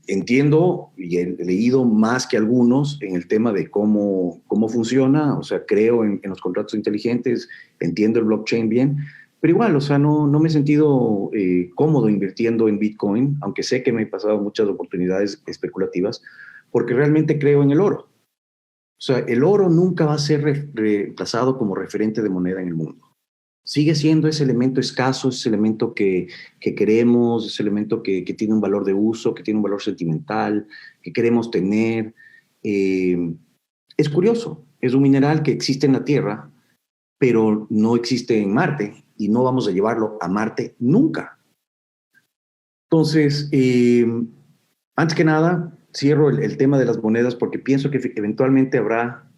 entiendo y he leído más que algunos en el tema de cómo funciona, o sea, creo en los contratos inteligentes, entiendo el blockchain bien, pero igual, o sea, no me he sentido cómodo invirtiendo en Bitcoin, aunque sé que me he pasado muchas oportunidades especulativas, porque realmente creo en el oro. O sea, el oro nunca va a ser reemplazado como referente de moneda en el mundo. Sigue siendo ese elemento escaso, ese elemento que queremos, ese elemento que tiene un valor de uso, que tiene un valor sentimental, que queremos tener. Es curioso, es un mineral que existe en la Tierra, pero no existe en Marte y no vamos a llevarlo a Marte nunca. Entonces, antes que nada, cierro el tema de las monedas porque pienso que eventualmente habrá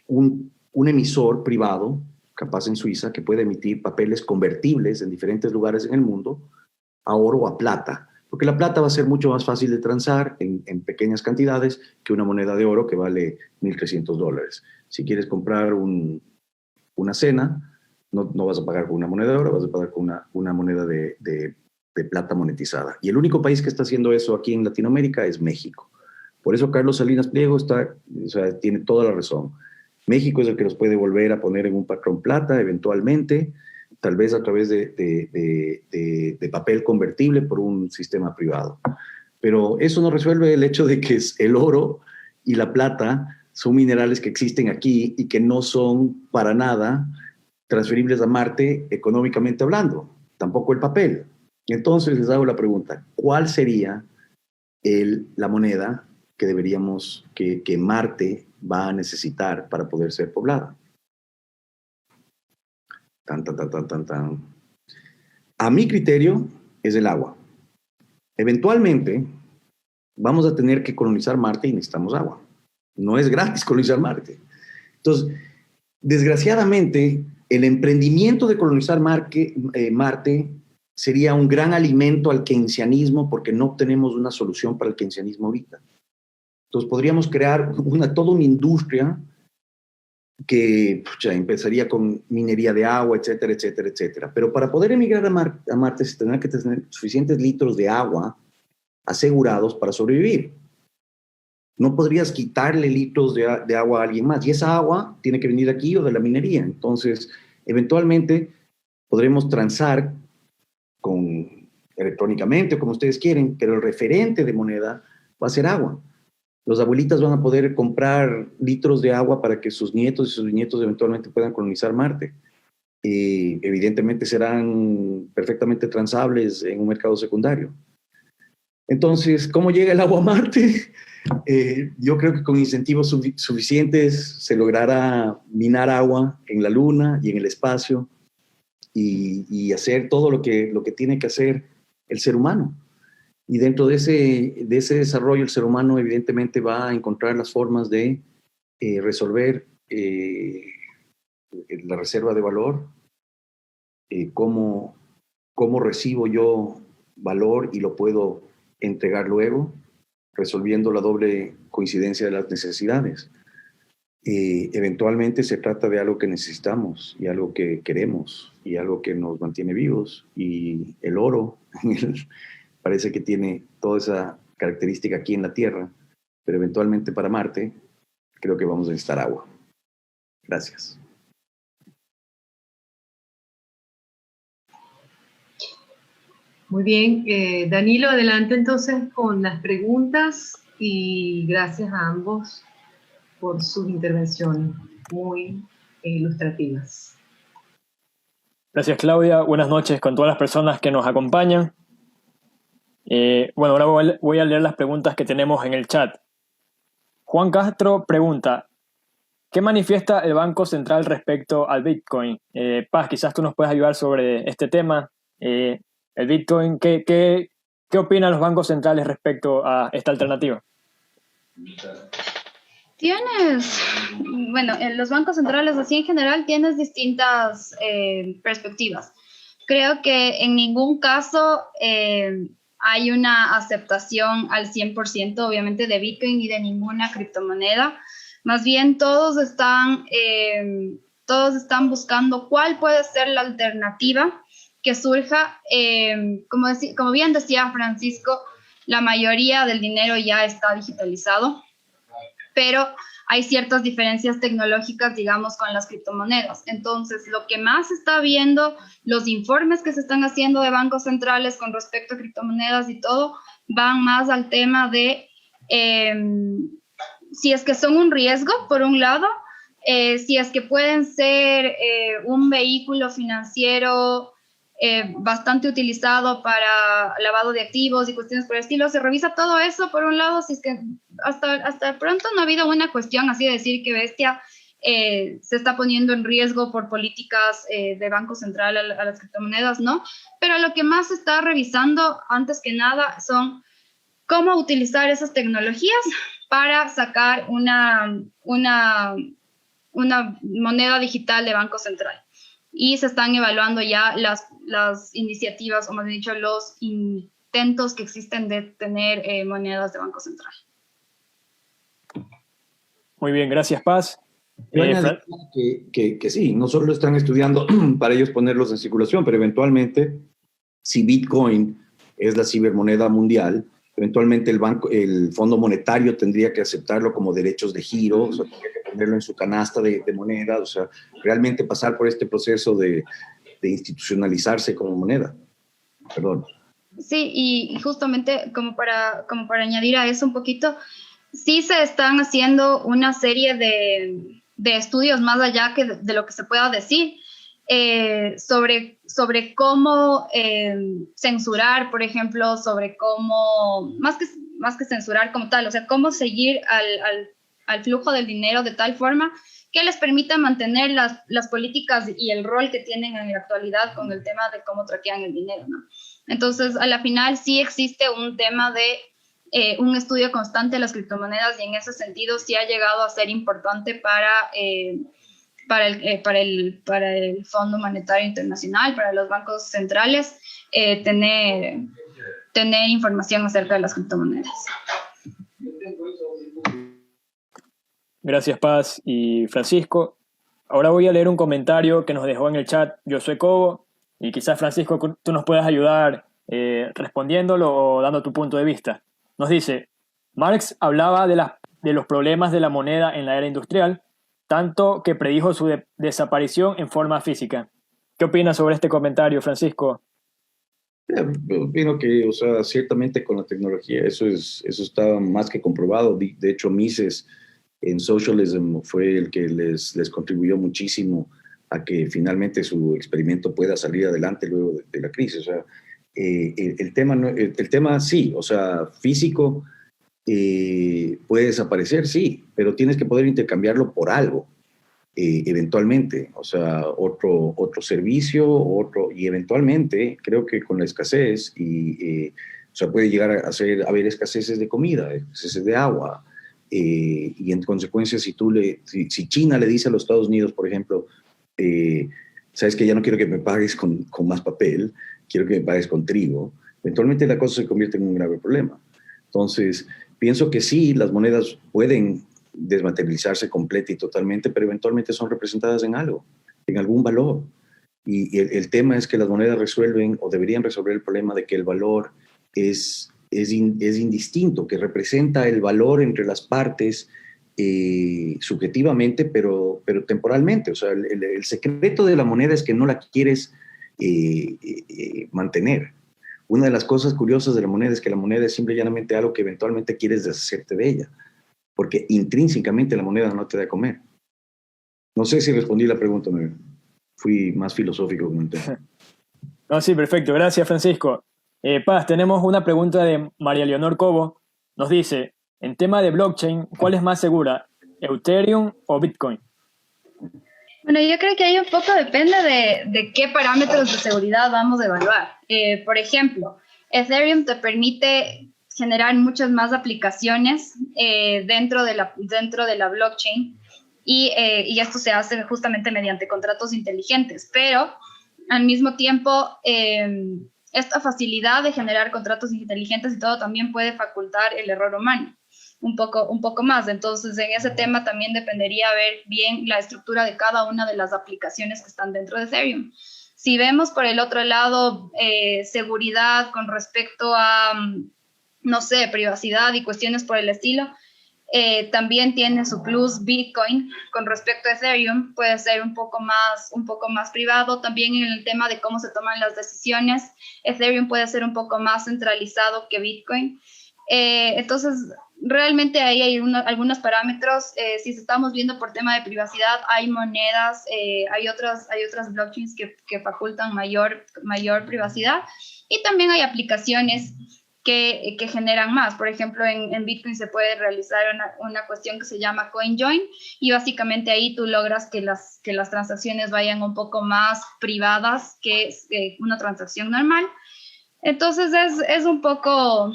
un emisor privado, capaz en Suiza, que puede emitir papeles convertibles en diferentes lugares en el mundo a oro o a plata, porque la plata va a ser mucho más fácil de transar en pequeñas cantidades que una moneda de oro que vale $1,300. Si quieres comprar una cena, no vas a pagar con una moneda de oro, vas a pagar con una moneda de plata monetizada. Y el único país que está haciendo eso aquí en Latinoamérica es México. Por eso Carlos Salinas Pliego tiene toda la razón. México es el que los puede volver a poner en un patrón plata eventualmente, tal vez a través de papel convertible por un sistema privado. Pero eso no resuelve el hecho de que el oro y la plata son minerales que existen aquí y que no son para nada transferibles a Marte económicamente hablando, tampoco el papel. Entonces les hago la pregunta, ¿cuál sería la moneda que deberíamos, que Marte va a necesitar para poder ser poblada? A mi criterio es el agua. Eventualmente vamos a tener que colonizar Marte y necesitamos agua. No es gratis colonizar Marte. Entonces, desgraciadamente, el emprendimiento de colonizar Marte sería un gran alimento al keynesianismo porque no tenemos una solución para el keynesianismo ahorita. Entonces podríamos crear toda una industria que empezaría con minería de agua, etcétera, etcétera, etcétera. Pero para poder emigrar a Marte se tendrá que tener suficientes litros de agua asegurados para sobrevivir. No podrías quitarle litros de agua a alguien más. Y esa agua tiene que venir aquí o de la minería. Entonces, eventualmente podremos transar electrónicamente o como ustedes quieren, pero el referente de moneda va a ser agua. Los abuelitas van a poder comprar litros de agua para que sus nietos y sus bisnietos eventualmente puedan colonizar Marte. Evidentemente serán perfectamente transables en un mercado secundario. Entonces, ¿cómo llega el agua a Marte? Yo creo que con incentivos suficientes se logrará minar agua en la Luna y en el espacio y hacer todo lo que tiene que hacer el ser humano. Y dentro de ese desarrollo, el ser humano evidentemente va a encontrar las formas de resolver la reserva de valor, cómo recibo yo valor y lo puedo entregar luego, resolviendo la doble coincidencia de las necesidades. Eventualmente se trata de algo que necesitamos y algo que queremos y algo que nos mantiene vivos, y el oro parece que tiene toda esa característica aquí en la Tierra, pero eventualmente para Marte creo que vamos a necesitar agua. Gracias. Muy bien, Danilo, adelante entonces con las preguntas y gracias a ambos por sus intervenciones muy ilustrativas. Gracias, Claudia. Buenas noches con todas las personas que nos acompañan. Bueno, ahora voy a leer las preguntas que tenemos en el chat. Juan Castro pregunta, ¿qué manifiesta el Banco Central respecto al Bitcoin? Paz, quizás tú nos puedas ayudar sobre este tema. El Bitcoin, ¿qué opinan los bancos centrales respecto a esta alternativa? Bueno, en los bancos centrales así en general tienes distintas perspectivas. Creo que en ningún caso hay una aceptación al 100%, obviamente, de Bitcoin y de ninguna criptomoneda. Más bien todos están buscando cuál puede ser la alternativa que surja. Como bien decía Francisco, la mayoría del dinero ya está digitalizado, pero hay ciertas diferencias tecnológicas, digamos, con las criptomonedas. Entonces, lo que más se está viendo, los informes que se están haciendo de bancos centrales con respecto a criptomonedas y todo, van más al tema de si es que son un riesgo, por un lado, si es que pueden ser un vehículo financiero bastante utilizado para lavado de activos y cuestiones por el estilo. Se revisa todo eso, por un lado, si es que hasta pronto no ha habido una cuestión así de decir que bestia se está poniendo en riesgo por políticas de Banco Central a las criptomonedas, ¿no? Pero lo que más se está revisando, antes que nada, son cómo utilizar esas tecnologías para sacar una moneda digital de Banco Central. Y se están evaluando ya las iniciativas, o más bien dicho, los intentos que existen de tener monedas de Banco Central. Muy bien, gracias, Paz. Que sí, no solo están estudiando para ellos ponerlos en circulación, pero eventualmente, si Bitcoin es la cibermoneda mundial, eventualmente el Fondo Monetario tendría que aceptarlo como derechos de giro, o sea, tendría que ponerlo en su canasta de monedas, o sea, realmente pasar por este proceso de institucionalizarse como moneda. Perdón. Sí, y justamente como para añadir a eso un poquito, sí se están haciendo una serie de estudios más allá de lo que se pueda decir sobre cómo censurar, por ejemplo, sobre cómo, más que censurar como tal, o sea, cómo seguir al flujo del dinero de tal forma que les permita mantener las políticas y el rol que tienen en la actualidad con el tema de cómo traquean el dinero, ¿no? Entonces, a la final sí existe un tema de un estudio constante de las criptomonedas y en ese sentido sí ha llegado a ser importante para el Fondo Monetario Internacional, para los bancos centrales, tener información acerca de las criptomonedas. Gracias, Paz y Francisco. Ahora voy a leer un comentario que nos dejó en el chat Josué Cobo, y quizás, Francisco, tú nos puedas ayudar respondiéndolo o dando tu punto de vista. Nos dice, Marx hablaba de los problemas de la moneda en la era industrial, tanto que predijo su desaparición en forma física. ¿Qué opinas sobre este comentario, Francisco? Opino que, o sea, ciertamente con la tecnología eso está más que comprobado. De hecho, Mises en Socialism fue el que les contribuyó muchísimo a que finalmente su experimento pueda salir adelante luego de la crisis. O sea, el tema sí, o sea, físico puede desaparecer, sí, pero tienes que poder intercambiarlo por algo, eventualmente, o sea, otro servicio, y eventualmente creo que con la escasez, o sea, puede llegar a haber escaseces de comida, escaseces de agua, y en consecuencia si China le dice a los Estados Unidos, por ejemplo, sabes que ya no quiero que me pagues con más papel, quiero que me pagues con trigo, eventualmente la cosa se convierte en un grave problema. Entonces, pienso que sí, las monedas pueden desmaterializarse completa y totalmente, pero eventualmente son representadas en algo, en algún valor. Y el tema es que las monedas resuelven o deberían resolver el problema de que el valor es indistinto, que representa el valor entre las partes subjetivamente, pero temporalmente. O sea, el secreto de la moneda es que no la quieres mantener. Una de las cosas curiosas de la moneda es que la moneda es simple y llanamente algo que eventualmente quieres deshacerte de ella, porque intrínsecamente la moneda no te da a comer. No sé si respondí la pregunta, me fui más filosófico con el tema. No, sí, perfecto. Gracias, Francisco. Paz, tenemos una pregunta de María Leonor Cobo. Nos dice, en tema de blockchain, ¿cuál es más segura? ¿Ethereum o Bitcoin? Bueno, yo creo que ahí un poco depende de qué parámetros de seguridad vamos a evaluar. Por ejemplo, Ethereum te permite generar muchas más aplicaciones dentro de la blockchain y esto se hace justamente mediante contratos inteligentes, pero al mismo tiempo esta facilidad de generar contratos inteligentes y todo también puede facultar el error humano un poco más. Entonces, en ese tema también dependería ver bien la estructura de cada una de las aplicaciones que están dentro de Ethereum. Si vemos por el otro lado seguridad con respecto a, no sé, privacidad y cuestiones por el estilo, también tiene su plus Bitcoin con respecto a Ethereum, puede ser un poco más privado. También en el tema de cómo se toman las decisiones, Ethereum puede ser un poco más centralizado que Bitcoin. Entonces, realmente ahí hay algunos parámetros. Si estamos viendo por tema de privacidad, hay monedas, hay otras blockchains que facultan mayor privacidad, y también hay aplicaciones que generan más. Por ejemplo, en Bitcoin se puede realizar una cuestión que se llama CoinJoin, y básicamente ahí tú logras que las transacciones vayan un poco más privadas que una transacción normal. Entonces es un poco,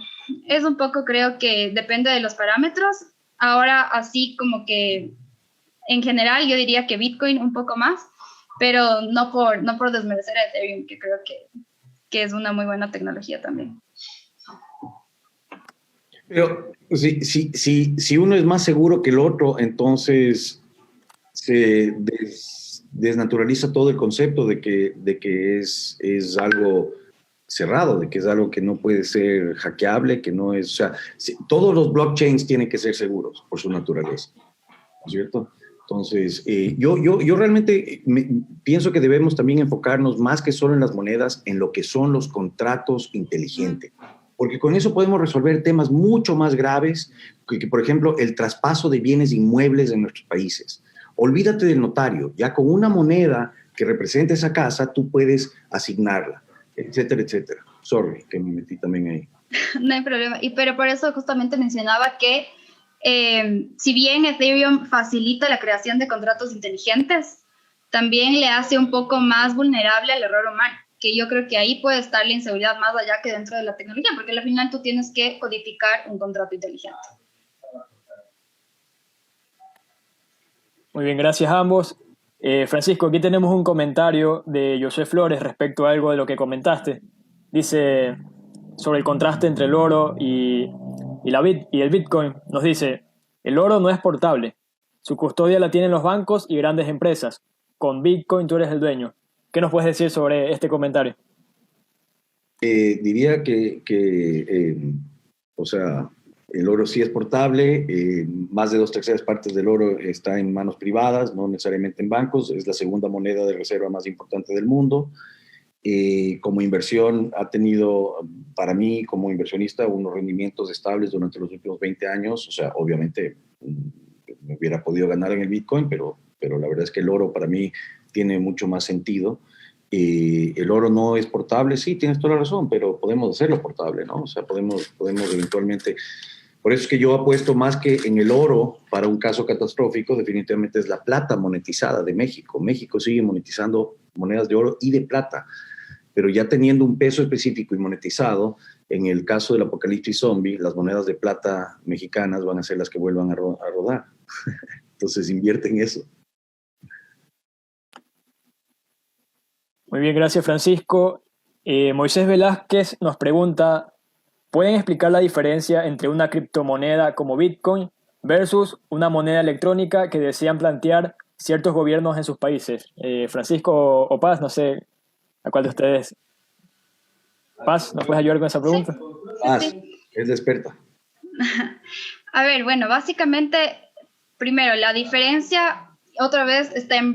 creo que depende de los parámetros. Ahora, así como que en general yo diría que Bitcoin un poco más, pero no por desmerecer a Ethereum, que creo que es una muy buena tecnología también. Pero si uno es más seguro que el otro, entonces se desnaturaliza todo el concepto de que es algo cerrado, de que es algo que no puede ser hackeable, que no es, o sea, todos los blockchains tienen que ser seguros por su naturaleza, ¿no es cierto? Entonces, yo realmente pienso que debemos también enfocarnos más que solo en las monedas, en lo que son los contratos inteligentes, porque con eso podemos resolver temas mucho más graves, que por ejemplo, el traspaso de bienes inmuebles en nuestros países. Olvídate del notario, ya con una moneda que represente esa casa, tú puedes asignarla, etcétera, etcétera. Sorry, que me metí también ahí. No hay problema, pero por eso justamente mencionaba que si bien Ethereum facilita la creación de contratos inteligentes, también le hace un poco más vulnerable al error humano, que yo creo que ahí puede estar la inseguridad más allá que dentro de la tecnología, porque al final tú tienes que codificar un contrato inteligente. Muy bien, gracias a ambos. Francisco, aquí tenemos un comentario de José Flores respecto a algo de lo que comentaste. Dice sobre el contraste entre el oro y el Bitcoin. Nos dice, el oro no es portable. Su custodia la tienen los bancos y grandes empresas. Con Bitcoin tú eres el dueño. ¿Qué nos puedes decir sobre este comentario? Diría o sea, el oro sí es portable, más de 2/3 partes del oro está en manos privadas, no necesariamente en bancos, es la segunda moneda de reserva más importante del mundo. Como inversión ha tenido, para mí como inversionista, unos rendimientos estables durante los últimos 20 años, o sea, obviamente me hubiera podido ganar en el Bitcoin, pero la verdad es que el oro para mí tiene mucho más sentido. El oro no es portable, sí, tienes toda la razón, pero podemos hacerlo portable, ¿no? O sea, podemos eventualmente... Por eso es que yo apuesto más que en el oro para un caso catastrófico, definitivamente es la plata monetizada de México. México sigue monetizando monedas de oro y de plata, pero ya teniendo un peso específico y monetizado, en el caso del apocalipsis zombie, las monedas de plata mexicanas van a ser las que vuelvan a rodar. Entonces invierte en eso. Muy bien, gracias Francisco. Moisés Velázquez nos pregunta, ¿pueden explicar la diferencia entre una criptomoneda como Bitcoin versus una moneda electrónica que desean plantear ciertos gobiernos en sus países? Francisco o Paz, no sé a cuál de ustedes. Paz, ¿nos puedes ayudar con esa pregunta? Sí. Paz, es la experta. A ver, bueno, básicamente, primero, la diferencia otra vez está en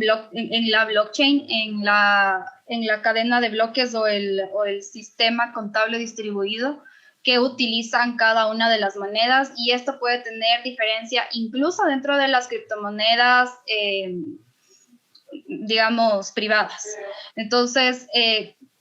la blockchain, en la cadena de bloques o el sistema contable distribuido que utilizan cada una de las monedas, y esto puede tener diferencia incluso dentro de las criptomonedas, digamos, privadas. Entonces,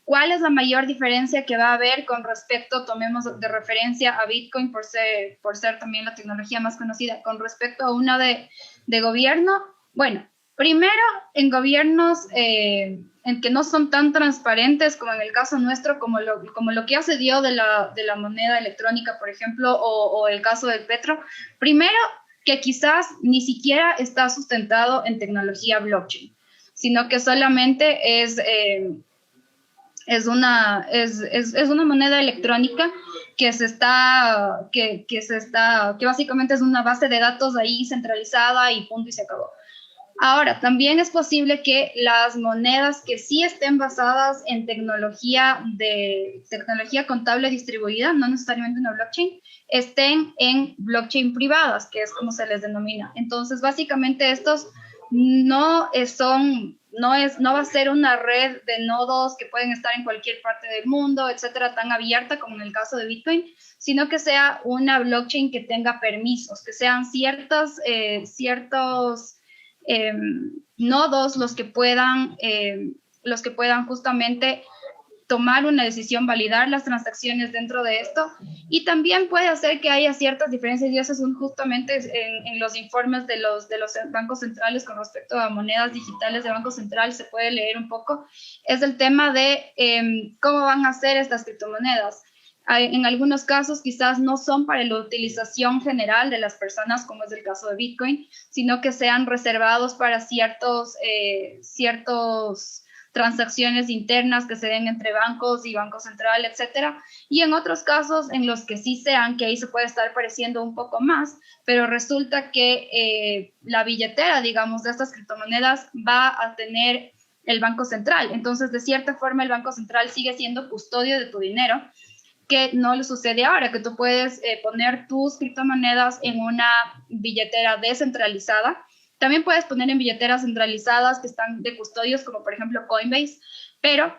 ¿cuál es la mayor diferencia que va a haber con respecto, tomemos de referencia a Bitcoin por ser también la tecnología más conocida, con respecto a una de gobierno? Bueno, Primero, en gobiernos en que no son tan transparentes como en el caso nuestro, como lo que ya se dio de la moneda electrónica, por ejemplo, o el caso del petro. Primero, que quizás ni siquiera está sustentado en tecnología blockchain, sino que solamente es una moneda electrónica que básicamente es una base de datos ahí centralizada y punto y se acabó. Ahora, también es posible que las monedas que sí estén basadas en tecnología contable distribuida, no necesariamente en una blockchain, estén en blockchain privadas, que es como se les denomina. Entonces, básicamente estos no va a ser una red de nodos que pueden estar en cualquier parte del mundo, etcétera, tan abierta como en el caso de Bitcoin, sino que sea una blockchain que tenga permisos, que sean ciertos nodos los que puedan justamente tomar una decisión, validar las transacciones dentro de esto, y también puede hacer que haya ciertas diferencias, y eso es justamente en los informes de los bancos centrales con respecto a monedas digitales de Banco Central, se puede leer un poco, es el tema de cómo van a ser estas criptomonedas. En algunos casos quizás no son para la utilización general de las personas, como es el caso de Bitcoin, sino que sean reservados para ciertos transacciones internas que se den entre bancos y Banco Central, etcétera. Y en otros casos en los que sí sean, que ahí se puede estar pareciendo un poco más, pero resulta que la billetera, digamos, de estas criptomonedas va a tener el Banco Central. Entonces, de cierta forma, el Banco Central sigue siendo custodio de tu dinero, que no le sucede ahora, que tú puedes poner tus criptomonedas en una billetera descentralizada. También puedes poner en billeteras centralizadas que están de custodios, como por ejemplo Coinbase, pero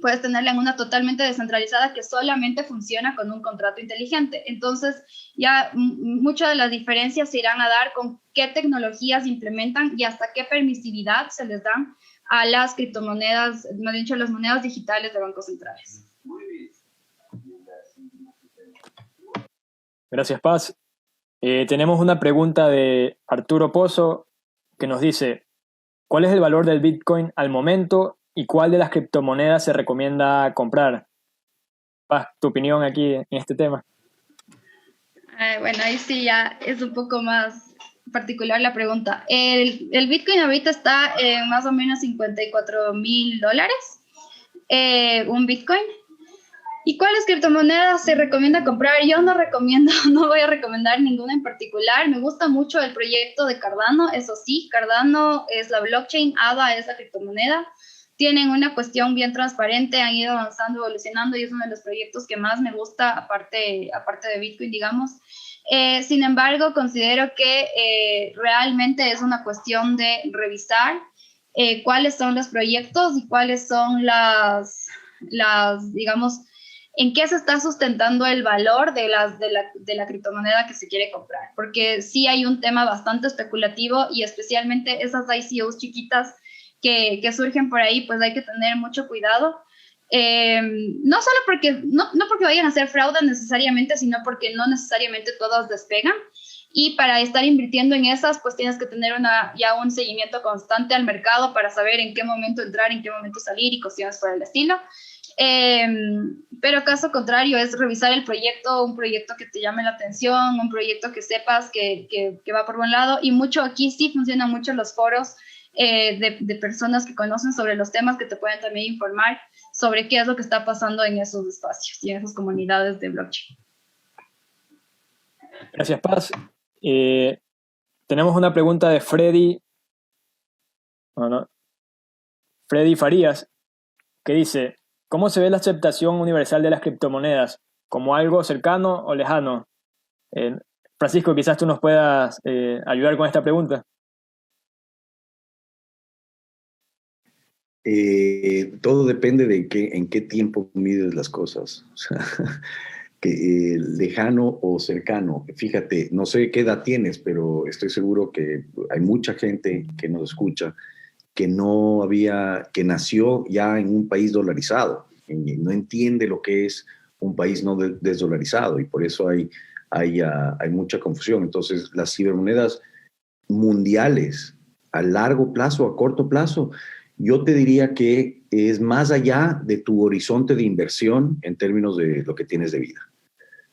puedes tenerla en una totalmente descentralizada que solamente funciona con un contrato inteligente. Entonces, ya muchas de las diferencias se irán a dar con qué tecnologías implementan y hasta qué permisividad se les dan a las criptomonedas, más bien dicho, a las monedas digitales de bancos centrales. Gracias, Paz. Tenemos una pregunta de Arturo Pozo que nos dice: ¿cuál es el valor del Bitcoin al momento y cuál de las criptomonedas se recomienda comprar? Paz, tu opinión aquí en este tema. Bueno, ahí sí ya es un poco más particular la pregunta. El Bitcoin ahorita está en más o menos $54,000, un Bitcoin. ¿Y cuáles criptomonedas se recomienda comprar? Yo no voy a recomendar ninguna en particular. Me gusta mucho el proyecto de Cardano, eso sí, Cardano es la blockchain, ADA es la criptomoneda. Tienen una cuestión bien transparente, han ido avanzando, evolucionando, y es uno de los proyectos que más me gusta, aparte de Bitcoin, digamos. Sin embargo, considero que realmente es una cuestión de revisar cuáles son los proyectos y cuáles son las digamos, en qué se está sustentando el valor de la criptomoneda que se quiere comprar. Porque sí hay un tema bastante especulativo, y especialmente esas ICOs chiquitas que surgen por ahí, pues hay que tener mucho cuidado. No solo porque vayan a hacer fraude necesariamente, sino porque no necesariamente todas despegan. Y para estar invirtiendo en esas, pues tienes que tener ya un seguimiento constante al mercado para saber en qué momento entrar, en qué momento salir y cuestiones por el estilo. Pero caso contrario es revisar el proyecto, un proyecto que te llame la atención, un proyecto que sepas que va por buen lado. Y mucho aquí sí funcionan mucho los foros de personas que conocen sobre los temas, que te pueden también informar sobre qué es lo que está pasando en esos espacios y en esas comunidades de blockchain. Gracias, Paz. Tenemos una pregunta de Freddy Farías, que dice: ¿cómo se ve la aceptación universal de las criptomonedas? ¿Como algo cercano o lejano? Francisco, quizás tú nos puedas ayudar con esta pregunta. Todo depende de en qué tiempo mides las cosas. O sea, lejano o cercano. Fíjate, no sé qué edad tienes, pero estoy seguro que hay mucha gente que nos escucha que nació ya en un país dolarizado, no entiende lo que es un país no desdolarizado, y por eso hay mucha confusión. Entonces, las cibermonedas mundiales a largo plazo, a corto plazo, yo te diría que es más allá de tu horizonte de inversión en términos de lo que tienes de vida.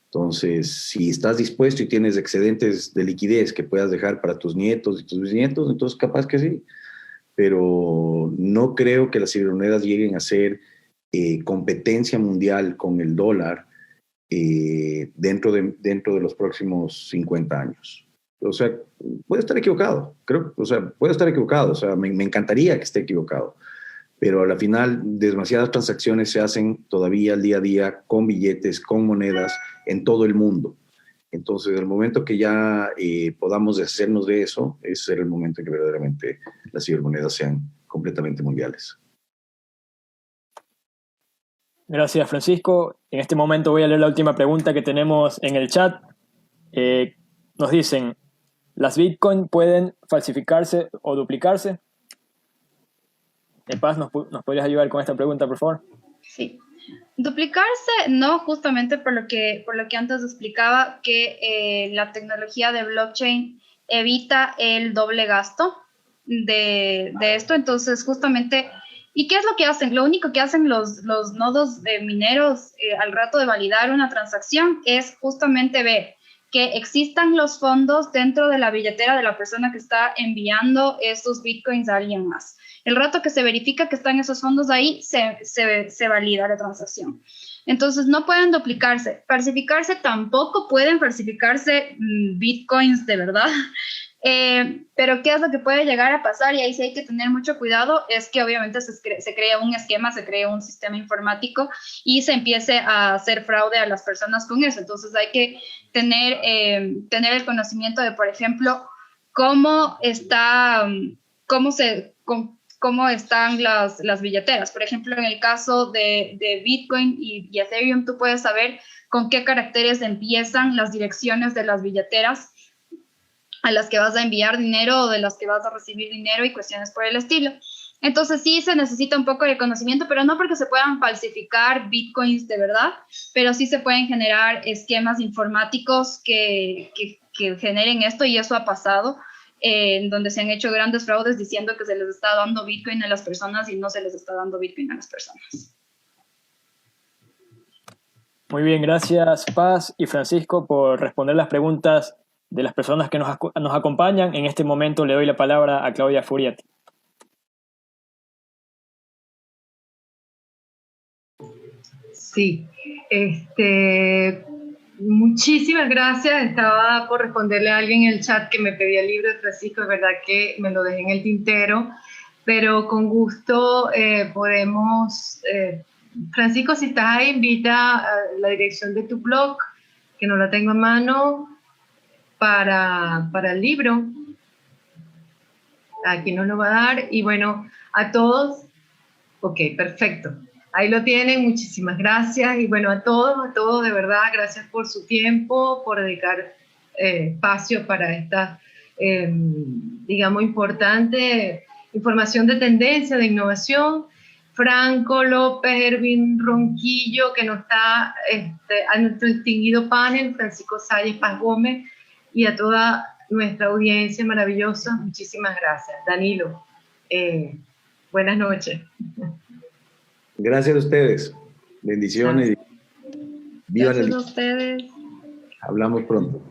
Entonces, si estás dispuesto y tienes excedentes de liquidez que puedas dejar para tus nietos y tus bisnietos, entonces capaz que sí. Pero no creo que las cibermonedas lleguen a ser competencia mundial con el dólar dentro de los próximos 50 años. O sea, puede estar equivocado, o sea, me encantaría que esté equivocado, pero a la final demasiadas transacciones se hacen todavía al día a día con billetes, con monedas en todo el mundo. Entonces, el momento que ya podamos deshacernos de eso, ese será el momento en que verdaderamente las cibermonedas sean completamente mundiales. Gracias, Francisco. En este momento voy a leer la última pregunta que tenemos en el chat. Nos dicen, ¿las Bitcoin pueden falsificarse o duplicarse? Paz, ¿nos podrías ayudar con esta pregunta, por favor? Sí. Duplicarse, no, justamente por lo que antes explicaba, que la tecnología de blockchain evita el doble gasto de esto. Entonces, justamente, ¿y qué es lo que hacen? Lo único que hacen los nodos de mineros al rato de validar una transacción es justamente ver que existan los fondos dentro de la billetera de la persona que está enviando esos bitcoins a alguien más. El rato que se verifica que están esos fondos ahí, se valida la transacción. Entonces, no pueden duplicarse. Falsificarse tampoco pueden falsificarse bitcoins de verdad. Pero ¿qué es lo que puede llegar a pasar? Y ahí sí hay que tener mucho cuidado, es que obviamente se crea un esquema, se crea un sistema informático y se empiece a hacer fraude a las personas con eso. Entonces hay que tener el conocimiento de, por ejemplo, cómo están las billeteras. Por ejemplo, en el caso de Bitcoin y Ethereum, tú puedes saber con qué caracteres empiezan las direcciones de las billeteras a las que vas a enviar dinero o de las que vas a recibir dinero y cuestiones por el estilo. Entonces sí se necesita un poco de conocimiento, pero no porque se puedan falsificar bitcoins de verdad, pero sí se pueden generar esquemas informáticos que generen esto, y eso ha pasado, en donde se han hecho grandes fraudes diciendo que se les está dando bitcoin a las personas y no se les está dando bitcoin a las personas. Muy bien, gracias Paz y Francisco por responder las preguntas de las personas que nos acompañan. En este momento le doy la palabra a Claudia Furiat. Sí, muchísimas gracias. Estaba por responderle a alguien en el chat que me pedía el libro de Francisco. Es verdad que me lo dejé en el tintero, pero con gusto podemos... Francisco, si estás ahí, invita a la dirección de tu blog, que no la tengo a mano, para el libro. Aquí nos lo va a dar. Y bueno, a todos, ok, perfecto. Ahí lo tienen, muchísimas gracias. Y bueno, a todos, de verdad, gracias por su tiempo, por dedicar espacio para esta, digamos, importante información de tendencia, de innovación. Franco López, Erwin Ronquillo, que nos está, a nuestro distinguido panel, Francisco Salles Paz Gómez, y a toda nuestra audiencia maravillosa, muchísimas gracias. Danilo, buenas noches. Gracias a ustedes. Bendiciones. Gracias a ustedes. Hablamos pronto.